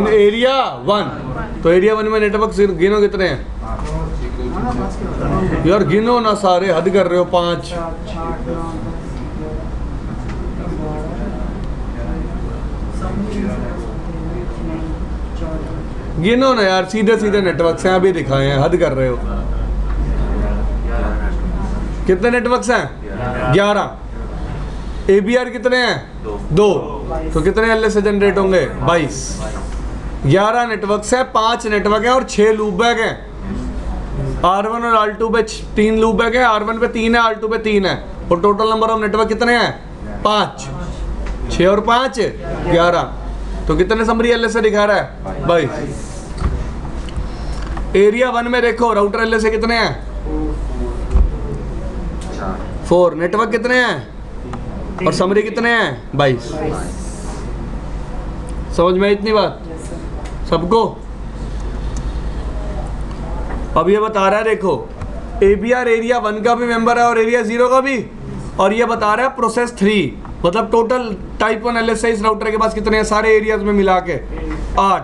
area 1। तो एरिया 1 में नेटवर्क गिनो कितने हैं? यार गिनो ना सारे, हद कर रहे हो। 5। गिनो ना यार, सीधे सीधे नेटवर्क्स हैं, अभी दिखाए हैं, हद कर रहे हो। कितने नेटवर्क्स हैं? 11। ABR कितने हैं? 2। तो कितने LSA जनरेट होंगे? 22। 11 नेटवर्क्स हैं, 5 नेटवर्क हैं और 6 लूप बैक हैं। R1 और R2 पे 3 लूप बैक है, R1 पे 3 है, R2 पे 3 है। और टोटल नंबर ऑफ नेटवर्क कितने हैं? 5। 6 और 5 11। तो कितने समरी LSA दिखा रहा है? 22। एरिया 1 में देखो राउटर LSA कितने हैं? 4। नेटवर्क कितने हैं? और समरी कितने हैं? 22। समझ में इतनी बात सबको? अब ये बता रहा है, देखो ABR एरिया 1 का भी मेंबर है और एरिया 0 का भी। और ये बता रहा है प्रोसेस 3, मतलब टोटल टाइप 1 LSA इस राउटर के पास कितने हैं सारे एरियाज में मिला के? 8।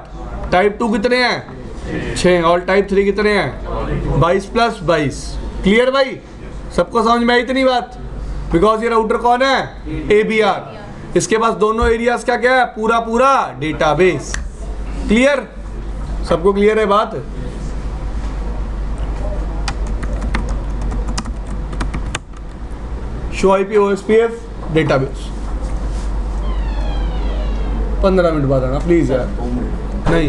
टाइप 2 कितने हैं? 6। और टाइप 3 कितने हैं? 22 + 22। क्लियर भाई? सबको समझ में आई इतनी बात? बिकॉज ये राउटर कौन है? ABR। इसके पास दोनों एरियाज का क्या है? पूरा पूरा डेटाबेस। क्लियर? सबको क्लियर है बात? Show IP OSPF database. 15 minute बाद आना प्लीज यार। नहीं,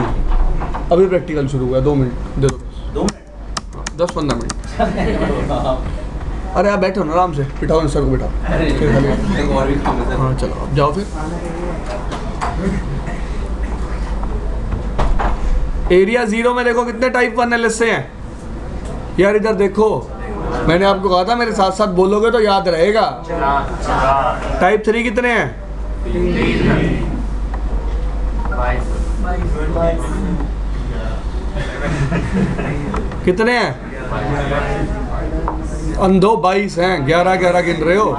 अभी प्रैक्टिकल शुरू हुआ है। 2 मिनट दे दो। 2 मिनट? 10-15 मिनट। अरे आप बैठो ना आराम से, बिठाओ सर को, बिठाओ। हाँ चलो आप जाओ फिर। एरिया 0 में देखो कितने टाइप 1 LSA हैं? यार इधर देखो, मैंने आपको कहा था मेरे साथ साथ बोलोगे तो याद रहेगा। टाइप 3 कितने हैं? कितने हैं? अंधो 22 हैं, 11 गिन रहे हो।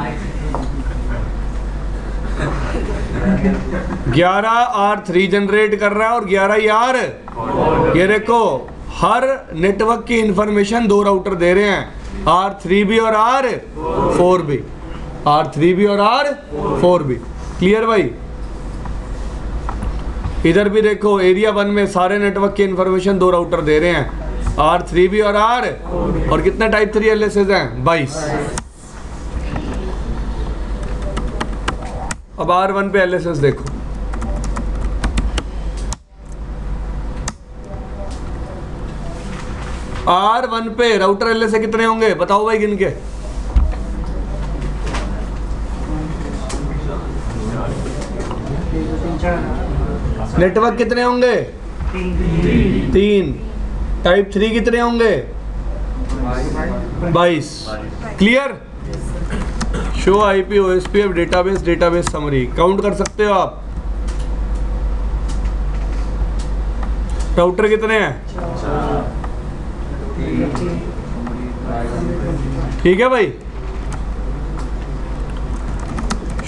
11 R3 जनरेट कर रहा है और 11 यार, ये देखो हर नेटवर्क की इंफॉर्मेशन 2 राउटर दे रहे हैं, R3B और R4B, R3B और R4B। क्लियर भाई? इधर भी देखो एरिया 1 में सारे नेटवर्क की इंफॉर्मेशन 2 राउटर दे रहे हैं, R3B और और कितने टाइप 3 LSS हैं? 22। अब R1 पे LSS देखो, R1 पे राउटर LSS कितने होंगे बताओ भाई गिन के? नेटवर्क कितने होंगे? 3। टाइप 3 कितने होंगे? 22। Clear? Show IP OSPF database summary count कर सकते हो आप। राउटर कितने हैं? ठीक है भाई।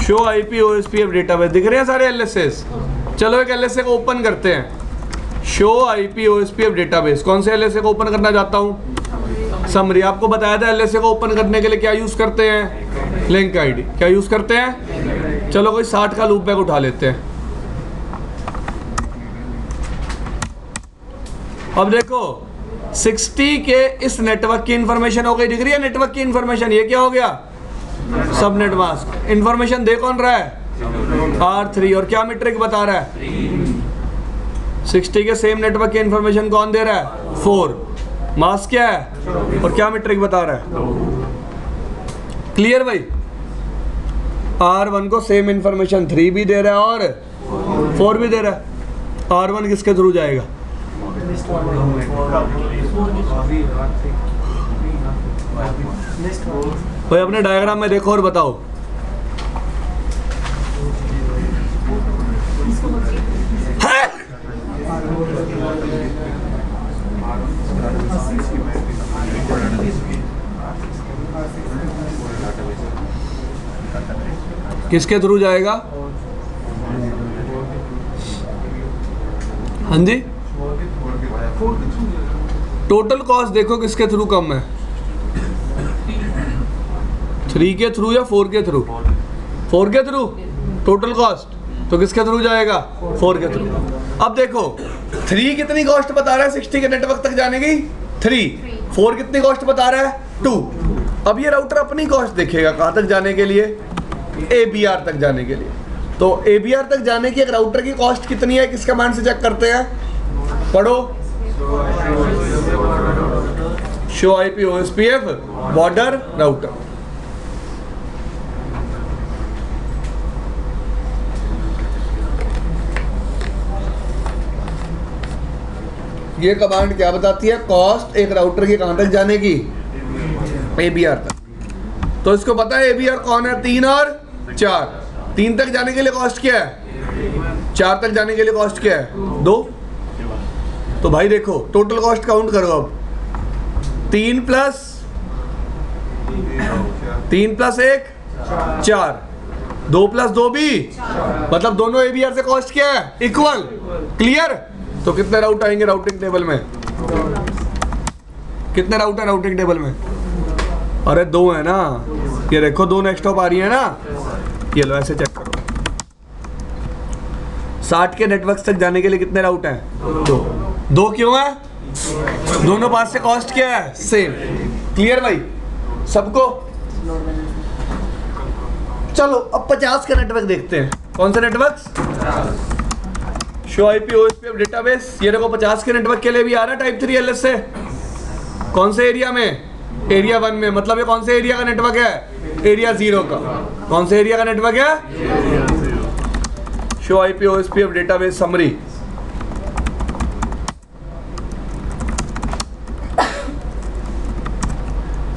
शो IP OSPF डेटाबेस दिख रहे हैं सारे LSS। चलो एक LSA को ओपन करते हैं। शो IP OSPF डेटाबेस, कौन से LSA को ओपन करना चाहता हूँ? समरी। आपको बताया था LSA को ओपन करने के लिए क्या यूज करते हैं? Link ID. क्या यूज करते हैं? चलो कोई 60 का लूप बैक उठा लेते हैं। अब देखो 60 के इस नेटवर्क की इंफॉर्मेशन हो गई, दिख रही है नेटवर्क की इंफॉर्मेशन। ये क्या हो गया? सब नेट मास्क। इंफॉर्मेशन दे कौन रहा है? R3। और क्या मीट्रिक बता रहा है? 60 के सेम नेटवर्क की इंफॉर्मेशन कौन दे रहा है? 4। मास्क क्या है और क्या मीट्रिक बता रहा है? क्लियर भाई? R1 को सेम इंफॉर्मेशन 3 भी दे रहा है और 4 भी दे रहा है। R1 किसके थ्रू जाएगा? भाई अपने डायग्राम में देखो और बताओ। किसके थ्रू जाएगा? हाँ जी, टोटल कॉस्ट देखो किसके थ्रू कम है, 3 के थ्रू या 4 के थ्रू? 4 के थ्रू टोटल कॉस्ट, तो किसके थ्रू जाएगा? 4 के थ्रू। अब देखो 3 कितनी कॉस्ट बता रहा है 60 के नेटवर्क तक जाने की? 3। 4 कितनी कॉस्ट बता रहा है? 2। अब ये राउटर अपनी कॉस्ट देखेगा कहाँ तक जाने के लिए? ABR तक जाने के लिए। तो ABR तक जाने की एक राउटर की कॉस्ट कितनी है, किस कमांड से चेक करते हैं? पढ़ो। Show IP OSPF border router. ये कमांड क्या बताती है? कॉस्ट एक राउटर की कहां तक जाने की? ABR तक। तो इसको पता है ABR कौन है? 3 और 4। 3 तक जाने के लिए कॉस्ट क्या है? 4 तक जाने के लिए कॉस्ट क्या है? 2। तो भाई देखो टोटल कॉस्ट काउंट करो अब। 3 प्लस 1 4, 2 प्लस 2 भी, मतलब दोनों ABR से कॉस्ट क्या है? इक्वल। क्लियर? तो कितने राउट आएंगे राउटिंग टेबल में? कितने राउट है राउटिंग टेबल में? अरे 2 है ना, ये देखो 2 नेक्स्ट हॉप आ रही है ना, ये लो ऐसे चेक करो। 60 के नेटवर्क तक जाने के लिए कितने राउट हैं? 2 क्यों है? दोनों पास से कॉस्ट क्या है? सेम। क्लियर भाई सबको? चलो अब 50 के नेटवर्क देखते हैं। कौन से network? Show IP OSPF database. ये देखो 50 के नेटवर्क के लिए भी आ रहा है टाइप 3 LSA। कौन से एरिया में? एरिया 1 में। मतलब ये कौन से एरिया का नेटवर्क है? एरिया 0 का। कौन से एरिया का नेटवर्क है? Show IP OSPF database summary.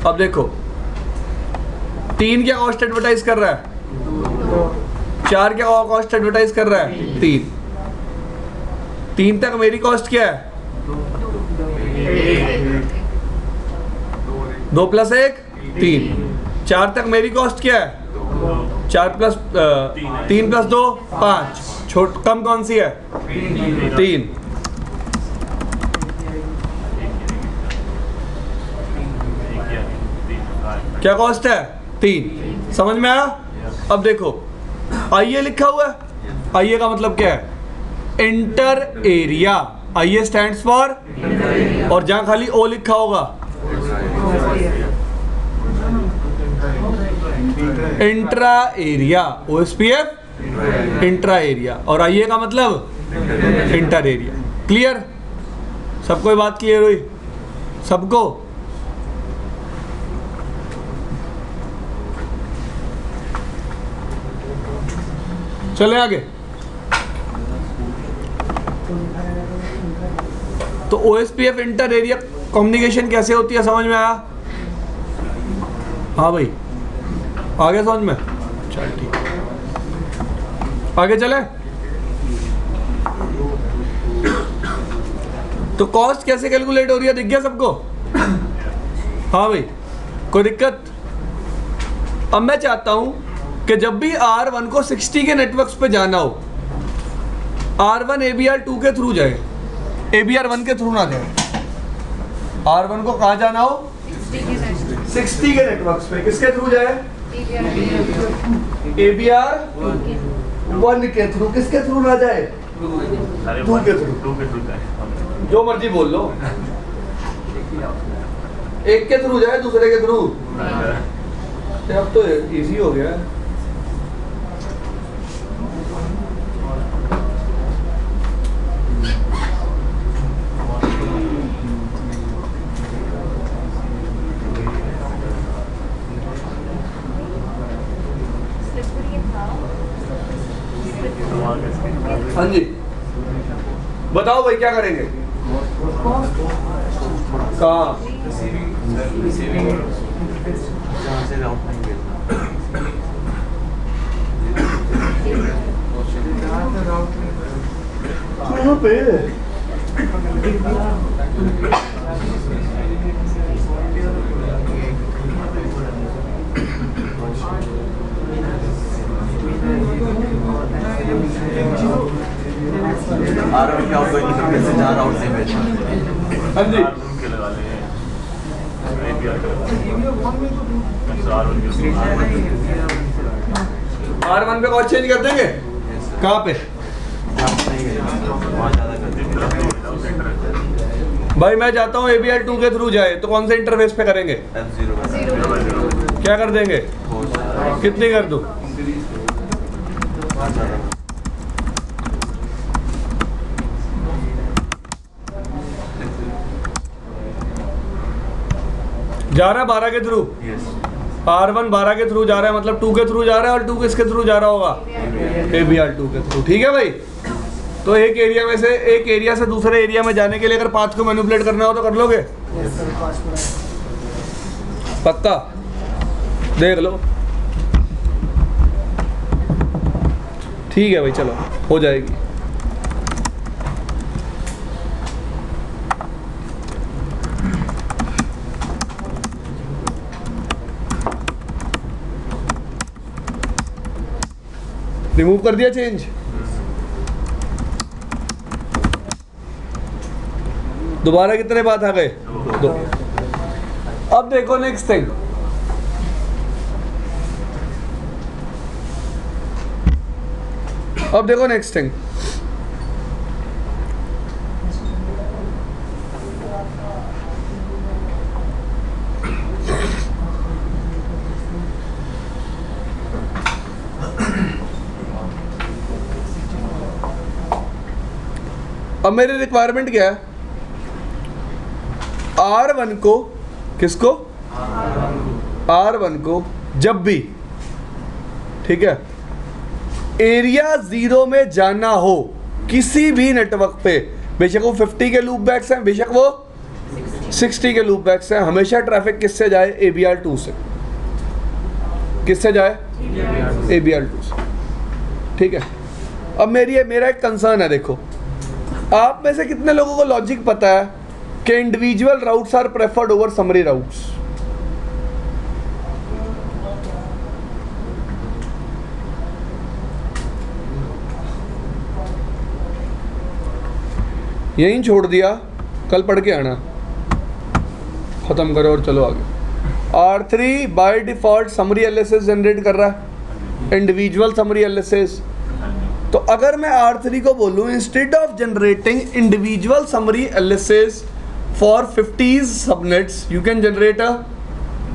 अब देखो 3 क्या कॉस्ट एडवर्टाइज कर रहा है, 4 क्या कॉस्ट एडवर्टाइज कर रहा है, 3 तक मेरी कॉस्ट क्या है, 2 + 1 3, 4 तक मेरी कॉस्ट क्या है, 4 + 3 + 2 5, छोट कम कौन सी है, 3। क्या कॉस्ट है, 3। समझ में आया? अब देखो आईए लिखा हुआ है, आईए का मतलब क्या है, इंटर एरिया। आईए स्टैंड्स फॉर, और जहां खाली ओ लिखा होगा intra area, OSPF intra area, और आईए का मतलब इंटर एरिया। क्लियर? सबको ये बात क्लियर हुई? सबको? चले आगे। तो OSPF इंटर एरिया कम्युनिकेशन कैसे होती है, समझ में आया? हाँ भाई, आ गया समझ में? चल ठीक, आगे चले। तो कॉस्ट कैसे कैलकुलेट हो रही है, दिख गया सबको? हाँ भाई, कोई दिक्कत? अब मैं चाहता हूं कि जब भी R1 को 60 के नेटवर्क्स पे जाना हो, R1 ABR2 के थ्रू जाए, ABR1 के थ्रू ना जाए। R1 को कहाँ जाना हो, 60 के नेटवर्क्स पे, किसके थ्रू जाए, ABR1 के थ्रू। किसके थ्रू ना जाए, 2 के थ्रू। जो मर्जी बोल लो, एक के थ्रू जाए, दूसरे के थ्रू। अब तो इजी हो गया है। हाँ जी, बताओ भाई क्या करेंगे? कहाँ? कहाँ पे? R1 के आउटगोइंग इंटरफेस से जहाँ राउट नहीं भेजना। हाँ जी, R1 पे कॉस्ट चेंज कर देंगे। कहाँ पे भाई? मैं चाहता हूँ ABR2 के थ्रू जाए, तो कौन से इंटरफेस पे करेंगे? F0 क्या कर देंगे? कितनी कर दूं? जा रहा है 12 के थ्रू। R1 12 के थ्रू जा रहा है, मतलब 2 के थ्रू जा रहा है, और 2 किसके थ्रू जा रहा होगा? ABR2 के थ्रू। ठीक है भाई? तो एक एरिया में से, एक एरिया से दूसरे एरिया में जाने के लिए अगर पाथ को मैनिपुलेट करना हो तो कर लोगे? पक्का? देख लो। ठीक है भाई, चलो हो जाएगी। रिमूव कर दिया चेंज। दोबारा कितने बात आ गए? 2। अब देखो नेक्स्ट थिंग, अब देखो नेक्स्ट थिंग। अब मेरी रिक्वायरमेंट क्या है? R1 को, किसको? R1 को जब भी, ठीक है, एरिया 0 में जाना हो किसी भी नेटवर्क पे, बेशक वो 50 के लूप बैक्स हैं, बेशक वो 60 के लूप बैक से हमेशा ट्रैफिक किससे जाए, ABR2 से। किससे जाए, ABR2 से। ठीक है। अब मेरा एक कंसर्न है, देखो आप में से कितने लोगों को लॉजिक पता है कि individual routes are preferred over summary routes? यहीं छोड़ दिया, कल पढ़ के आना, खत्म करो और चलो आगे। R3 by default summary LSS generate कर रहा है, इंडिविजुअल समरी एलएसएस। तो अगर मैं R3 को बोलूं instead of generating individual summary LSS for 50 subnets, you can generate a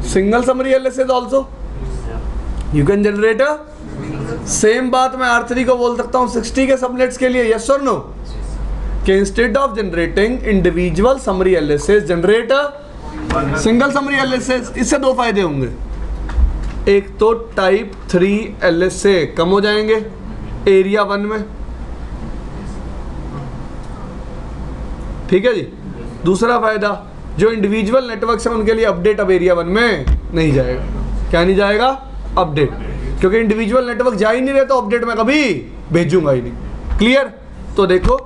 single summary LSS also, you can generate a. Same बात मैं R3 को बोल सकता हूं 60 के सबनेट्स के लिए, यस और नो, कि instead of generating individual summary LSS generate a single summary LSS. इससे दो फायदे होंगे, एक तो टाइप 3 एलएसए कम हो जाएंगे एरिया 1 में, ठीक है जी। दूसरा फायदा, जो इंडिविजुअल नेटवर्क है उनके लिए अपडेट अब एरिया 1 में नहीं जाएगा। क्या नहीं जाएगा, अपडेट, क्योंकि इंडिविजुअल नेटवर्क जा ही नहीं रहे तो अपडेट मैं कभी भेजूंगा ही नहीं। क्लियर। तो देखो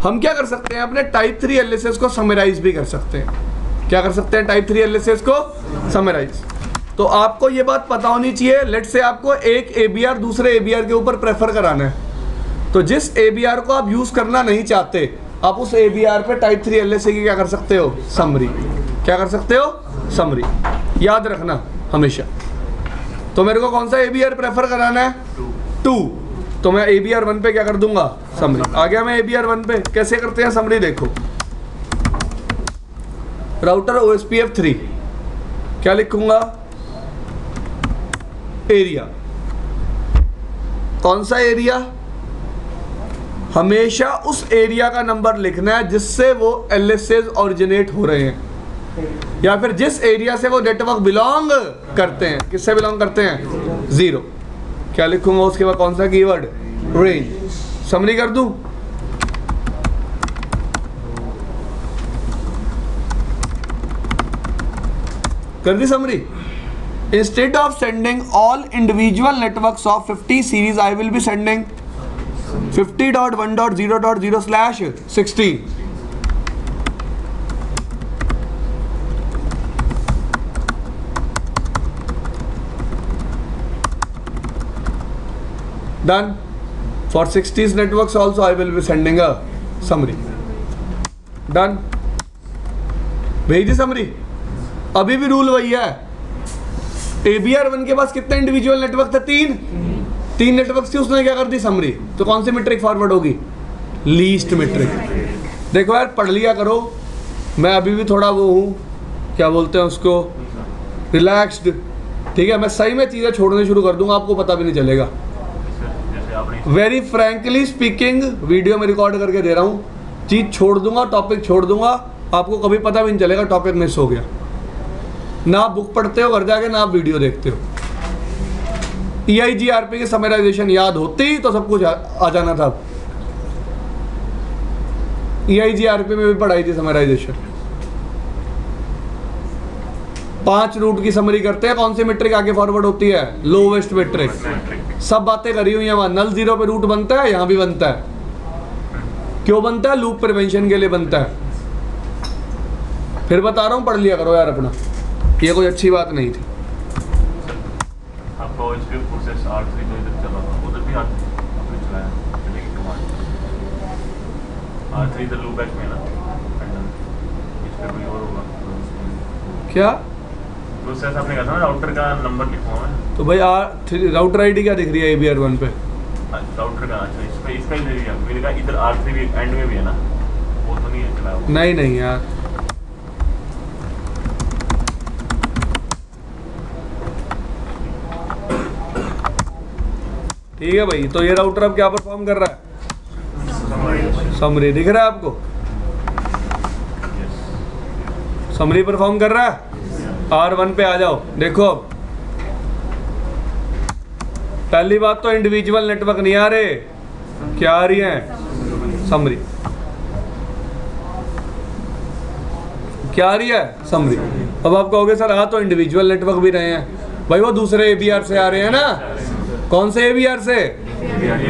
हम क्या कर सकते हैं, अपने टाइप 3 एलएसएस को समराइज भी कर सकते हैं। क्या कर सकते हैं, टाइप 3 एलएसएस को समराइज। तो आपको ये बात पता होनी चाहिए, लेट से आपको एक ABR दूसरे ABR के ऊपर प्रेफर कराना है, तो जिस ABR को आप यूज करना नहीं चाहते, आप उस ABR पे टाइप 3 LSA की क्या कर सकते हो, समरी। क्या कर सकते हो, समरी। याद रखना हमेशा। तो मेरे को कौन सा ABR प्रेफर कराना है, 2, तो मैं ABR 1 पे क्या कर दूंगा, समरी। आ गया मैं ABR 1 पे। कैसे करते हैं समरी, देखो राउटर OSPF 3, क्या लिखूंगा, एरिया। कौन सा एरिया, हमेशा उस एरिया का नंबर लिखना है जिससे वो LSAs ओरिजिनेट हो रहे हैं, या फिर जिस एरिया से वो नेटवर्क बिलोंग करते हैं। किससे बिलोंग करते हैं, 0। क्या लिखूंगा उसके बाद, कौन सा कीवर्ड, रेंज। समरी कर दूं, कर दी summary. Instead of sending all individual networks of 50 series, I will be sending 50.1.0.0/60. Done. For 60s networks also, I will be sending a summary. Done. भेज दी समरी। अभी भी रूल वही है, ABR 1 के पास कितने इंडिविजुअल नेटवर्क थे, 3 नेटवर्क थी, उसने क्या कर दी, समरी। तो कौन सी मीट्रिक फॉरवर्ड होगी, लीस्ट मीट्रिक। देखो यार पढ़ लिया करो, मैं अभी भी थोड़ा वो हूँ, क्या बोलते हैं उसको, रिलैक्स्ड। ठीक है, मैं सही में चीज़ें छोड़ने शुरू कर दूंगा, आपको पता भी नहीं चलेगा। वेरी फ्रैंकली स्पीकिंग, वीडियो में रिकॉर्ड करके दे रहा हूँ, चीज़ छोड़ दूंगा, टॉपिक छोड़ दूंगा, आपको कभी पता भी नहीं चलेगा टॉपिक मिस हो गया। ना आप बुक पढ़ते हो घर जाके, ना आप वीडियो देखते हो। EIGRP की समराइजेशन याद होती तो सब कुछ आ जाना था। EIGRP में भी पढ़ाई थी समराइजेशन। 5 रूट की समरी करते हैं, कौन सी मीट्रिक आगे फॉरवर्ड होती है, लोवेस्ट मीट्रिक। सब बातें करी हुई है वहां। नल 0 पे रूट बनता है, यहां भी बनता है। क्यों बनता है, लूप प्रिवेंशन के लिए बनता है। फिर बता रहा हूं, पढ़ लिया करो यार अपना, ये कोई अच्छी बात नहीं थी। आपका OSPF प्रोसेस R3 जो इधर चला था, उधर भी आपने चलाया कमांड। R3 इधर लूप बैक में ना, इस पे कोई और होगा क्या प्रोसेस आपने कहा था ना, राउटर का नंबर लिखवा है। तो भाई राउटर ID क्या दिख रही है ABR 1 पे, राउटर का। अच्छा, इस पे इसका ही दे दिया मैंने कहा, इधर R3 भी एंड में भी है ना, वो तो नहीं है चलाया हुआ। नहीं यार, ठीक है भाई। तो ये राउटर अब क्या परफॉर्म कर रहा है, समरी। दिख रहा है आपको, समरी परफॉर्म कर रहा है। R1 पे आ जाओ, देखो पहली बात तो इंडिविजुअल नेटवर्क नहीं आ रहे, क्या आ रही है, समरी। क्या आ रही है? समरी। अब आप कहोगे सर आ तो इंडिविजुअल नेटवर्क भी रहे हैं भाई, वो दूसरे ABR से आ रहे हैं ना। कौन से ABR से?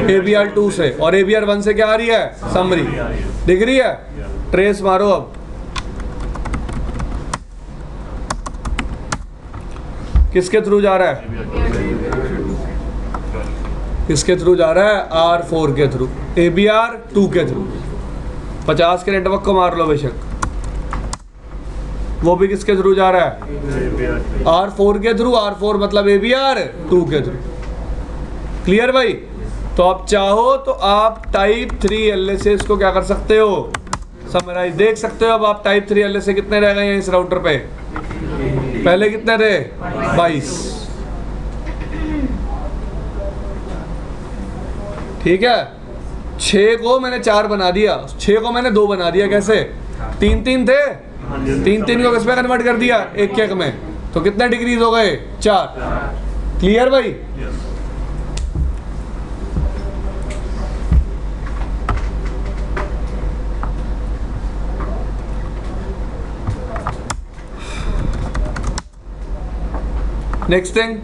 ABR2 से। और ABR1 से क्या आ रही है? समरी। दिख रही है? ट्रेस मारो अब। किसके थ्रू जा रहा है? किसके थ्रू जा रहा है? R4 के थ्रू, ABR2 के थ्रू। 50 के नेटवर्क को मार लो बेशक, वो भी किसके थ्रू जा रहा है? R4 के थ्रू। R4 मतलब ABR2 के थ्रू। क्लियर भाई? तो आप चाहो तो आप टाइप 3 LSAs को क्या कर सकते हो? समराइज। देख सकते हो अब आप टाइप 3 LSA कितने रह गए हैं इस राउटर पे? पहले कितने थे? 22। ठीक है, 6 को मैंने 4 बना दिया, 6 को मैंने 2 बना दिया। कैसे? 3 थे, 3 को किस में कन्वर्ट कर दिया? 1 में। तो कितने डिग्रीज हो गए? 4। क्लियर भाई? नेक्स्ट थिंग,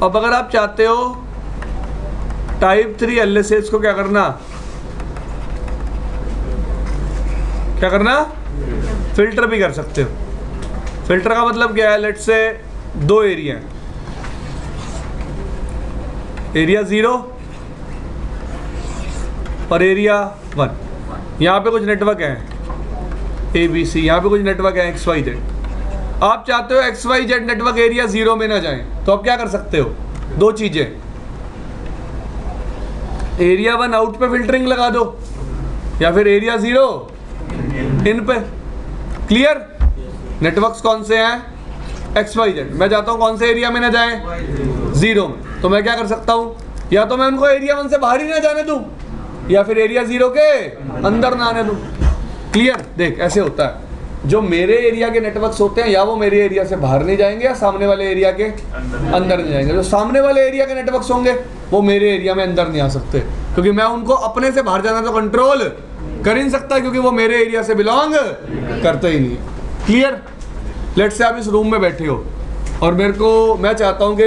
अब अगर आप चाहते हो टाइप 3 LSAs को क्या करना? क्या करना? फिल्टर भी कर सकते हो। फिल्टर का मतलब क्या है? लेट्स से 2 एरिया है, एरिया 0 और एरिया 1। यहाँ पे कुछ नेटवर्क है ABC, यहाँ पे कुछ नेटवर्क है XYZ। आप चाहते हो XYZ नेटवर्क एरिया 0 में ना जाए, तो आप क्या कर सकते हो? 2 चीजें, एरिया 1 आउट पे फिल्टरिंग लगा दो, या फिर एरिया 0 इन पे। क्लियर? नेटवर्क्स कौन से हैं? XYZ। मैं चाहता हूँ कौन से एरिया में ना जाए? 0 में। तो मैं क्या कर सकता हूँ? या तो मैं उनको एरिया 1 से बाहर ही ना जाने दूँ, या फिर एरिया 0 के अंदर ना आने दूँ। क्लियर? देख ऐसे होता है, जो मेरे एरिया के नेटवर्क्स होते हैं या वो मेरे एरिया से बाहर नहीं जाएंगे या सामने वाले एरिया के अंदर नहीं जाएंगे। जो सामने वाले एरिया के नेटवर्क्स होंगे वो मेरे एरिया में अंदर नहीं आ सकते, क्योंकि मैं उनको अपने से बाहर जाना तो कंट्रोल कर ही नहीं सकता, क्योंकि वो मेरे एरिया से बिलोंग करते ही नहीं। क्लियर? लेट्स से आप इस रूम में बैठे हो और मैं चाहता हूँ कि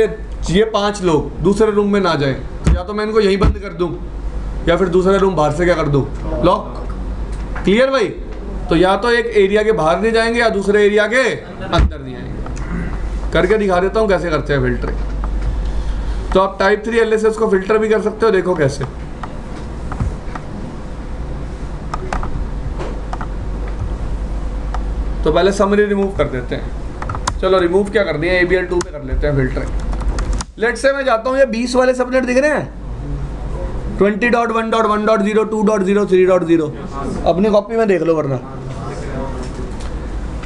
ये 5 लोग दूसरे रूम में ना जाएं, तो या तो मैं इनको यहीं बंद कर दूँ या फिर दूसरा रूम बाहर से क्या कर दूँ? लॉक। क्लियर भाई? तो या तो एक एरिया के बाहर नहीं जाएंगे या दूसरे एरिया के अंदर नहीं आएंगे। करके दिखा देता हूँ कैसे करते हैं फिल्टरिंग। तो आप टाइप 3 LSAs को फिल्टर भी कर सकते हो। देखो कैसे। तो पहले समरी रिमूव कर देते हैं। चलो रिमूव क्या कर दिया, ABL2 पे कर लेते हैं फिल्टरिंग। लेट्स से मैं जाता हूँ, ये 20 वाले सबनेट दिख रहे हैं, 20.1.1.0 2.0 3.0। अपनी कॉपी में देख लो वरना।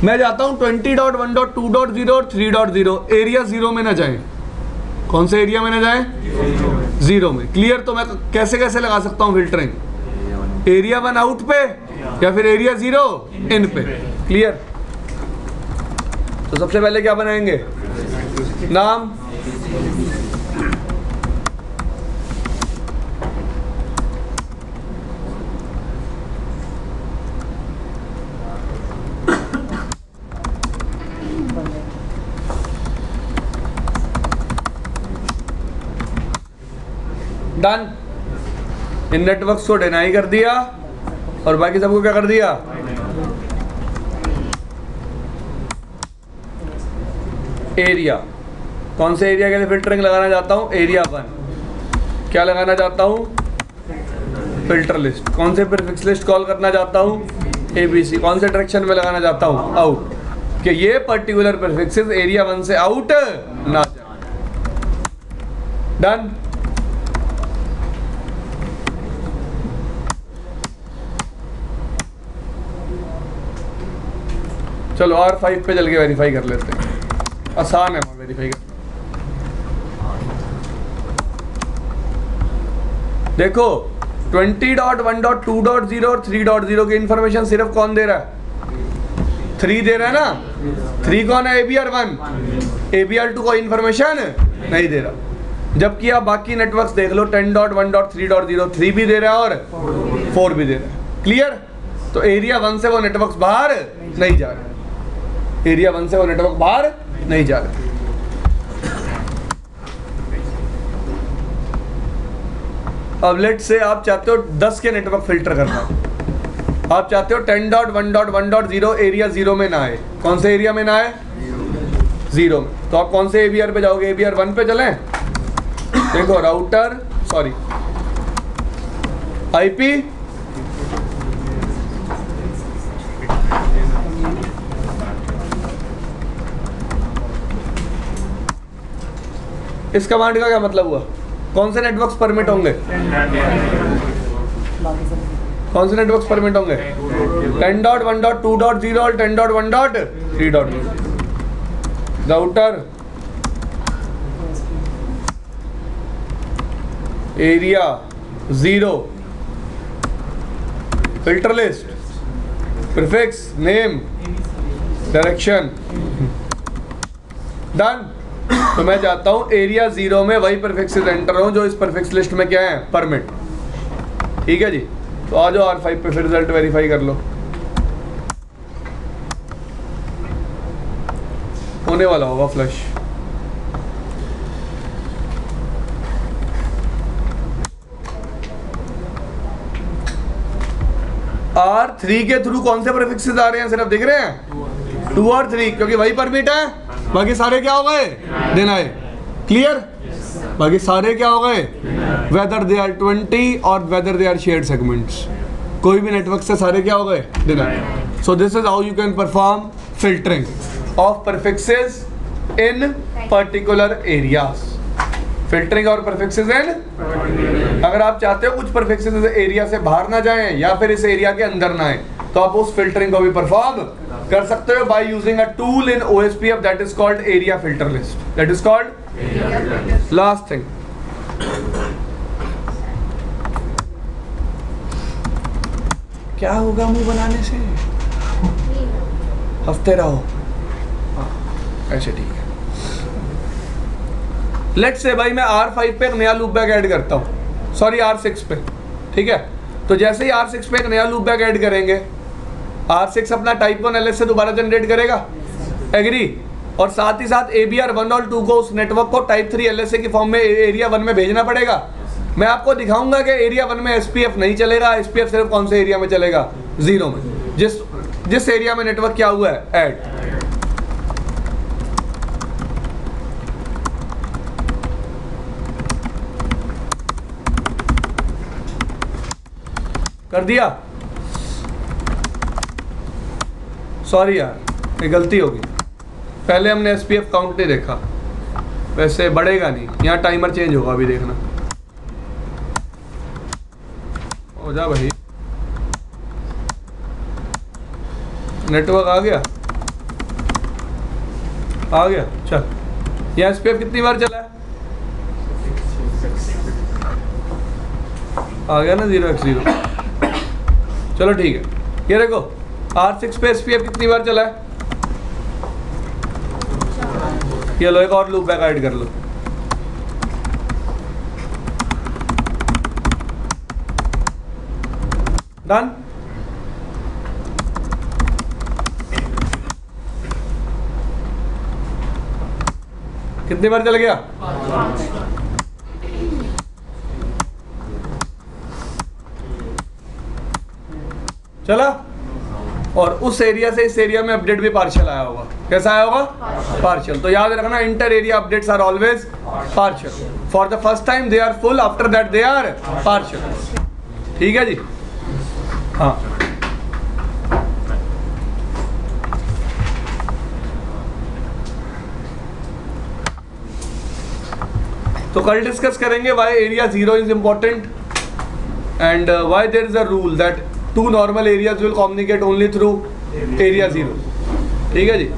मैं जाता हूं 20.1.2.0 और 3.0। एरिया 0 में ना जाएं। कौन से एरिया में ना जाएं? 0 में। क्लियर? तो मैं कैसे कैसे लगा सकता हूं फिल्टरिंग? एरिया 1 आउट पे या फिर एरिया 0 इन पे। क्लियर? तो सबसे पहले क्या बनाएंगे? नाम, डन। इन नेटवर्क्स को डिनाई कर दिया और बाकी सबको क्या कर दिया? एरिया। कौन से एरिया के लिए फिल्टरिंग लगाना चाहता हूँ? एरिया 1। क्या लगाना चाहता हूँ? Filter list. कौन से प्रीफिक्स लिस्ट कॉल करना चाहता हूँ? ABC। कौन से डायरेक्शन में लगाना चाहता हूँ? आउट। कि ये पर्टिकुलर प्रीफिक्सेस एरिया 1 से आउट ना जाए। डन। चलो R5 पे चल के वेरीफाई कर लेते हैं। आसान है वेरीफाई करना। देखो 20.1.2.0 और 3.0 की इंफॉर्मेशन सिर्फ कौन दे रहा है? 3 दे रहा है ना। 3 कौन है? ABR1। ABR2 को इंफॉर्मेशन नहीं दे रहा। जबकि आप बाकी नेटवर्क्स देख लो 10.1.3.0 3 भी दे रहा है और 4 भी दे रहा है। क्लियर? तो एरिया 1 से वो नेटवर्क्स बाहर नहीं जा रहे, एरिया 1 से वो नेटवर्क बाहर नहीं जा रहे। अब लेट से आप चाहते हो 10 के नेटवर्क फिल्टर करना, आप चाहते हो 10.1.1.0 एरिया 0 में ना आए। कौन से एरिया में ना आए? 0 में। तो आप कौन से एबीआर पे जाओगे? एबीआर 1 पे चलें। देखो राउटर सॉरी आईपी इस कमांड का क्या मतलब हुआ? कौन से नेटवर्क्स परमिट होंगे? कौन से नेटवर्क्स परमिट होंगे? 10.1.2.0 और 10.1.3.0। Router area 0 filter list prefix name direction done. तो मैं चाहता हूं एरिया 0 में वही प्रीफिक्सेस एंटर हो जो इस प्रीफिक्स लिस्ट में क्या है? परमिट। ठीक है जी। तो आ जाओ R5 पे फिर रिजल्ट वेरीफाई कर लो। होने वाला होगा फ्लश। R3 के थ्रू कौन से प्रीफिक्सेस आ रहे हैं? सिर्फ दिख रहे हैं 2 और 3, क्योंकि वही परमिट है। बाकी सारे क्या हो गए? देना है। क्लियर? बाकी सारे क्या हो गए? वेदर दे आर 20 और whether they are shared segments, कोई भी नेटवर्क से सारे क्या हो गए? देना है। So this is how you can perform filtering of prefixes in particular areas. Filtering और प्रीफिक्सेस इन, अगर आप चाहते हो कुछ प्रीफिक्सेस एरिया से बाहर ना जाएं या फिर इस एरिया के अंदर ना आए, तो आप उस फिल्टरिंग को भी परफॉर्म कर सकते हो by using a tool in OSPF that is called area filter list. That is called last thing. क्या होगा मुंह बनाने से? हफ्ते रहो ऐसे। ठीक है। लेट्स से भाई मैं R5 पे एक नया लूप बैक ऐड करता हूँ, सॉरी R6 पे। ठीक है। तो जैसे ही R6 पे एक नया लूप बैक ऐड करेंगे, R6 अपना टाइप 1 LS से दोबारा जनरेट करेगा। एग्री? और साथ ही साथ ABR 1 और 2 को उस नेटवर्क को टाइप 3 LSA की फॉर्म में एरिया 1 में भेजना पड़ेगा। मैं आपको दिखाऊंगा कि एरिया 1 में SPF नहीं चलेगा। SPF सिर्फ कौन से एरिया में चलेगा? 0 में, जिस एरिया में नेटवर्क क्या हुआ है? ऐड। कर दिया? सॉरी यार, ये गलती होगी। पहले हमने SPF काउंट नहीं देखा। वैसे बढ़ेगा नहीं, यहाँ टाइमर चेंज होगा, अभी देखना। हो जा भाई, नेटवर्क आ गया, आ गया। चल, यहाँ SPF कितनी बार चला है? आ गया ना 0x0। चलो ठीक है। ये देखो R6 पे SPF कितनी बार चला है? ये लो, एक और लूप बैक ऐड कर लो। डन। कितनी बार चल गया? चला। और उस एरिया से इस एरिया में अपडेट भी पार्शियल आया होगा। कैसा आया होगा? पार्शियल। तो याद रखना, inter area updates are always partial. For the first time they are full, after that they are partial. ठीक है जी। हाँ, तो कल डिस्कस करेंगे why area 0 is important and why there is a rule that 2 normal areas will communicate only through area 0। ठीक है जी।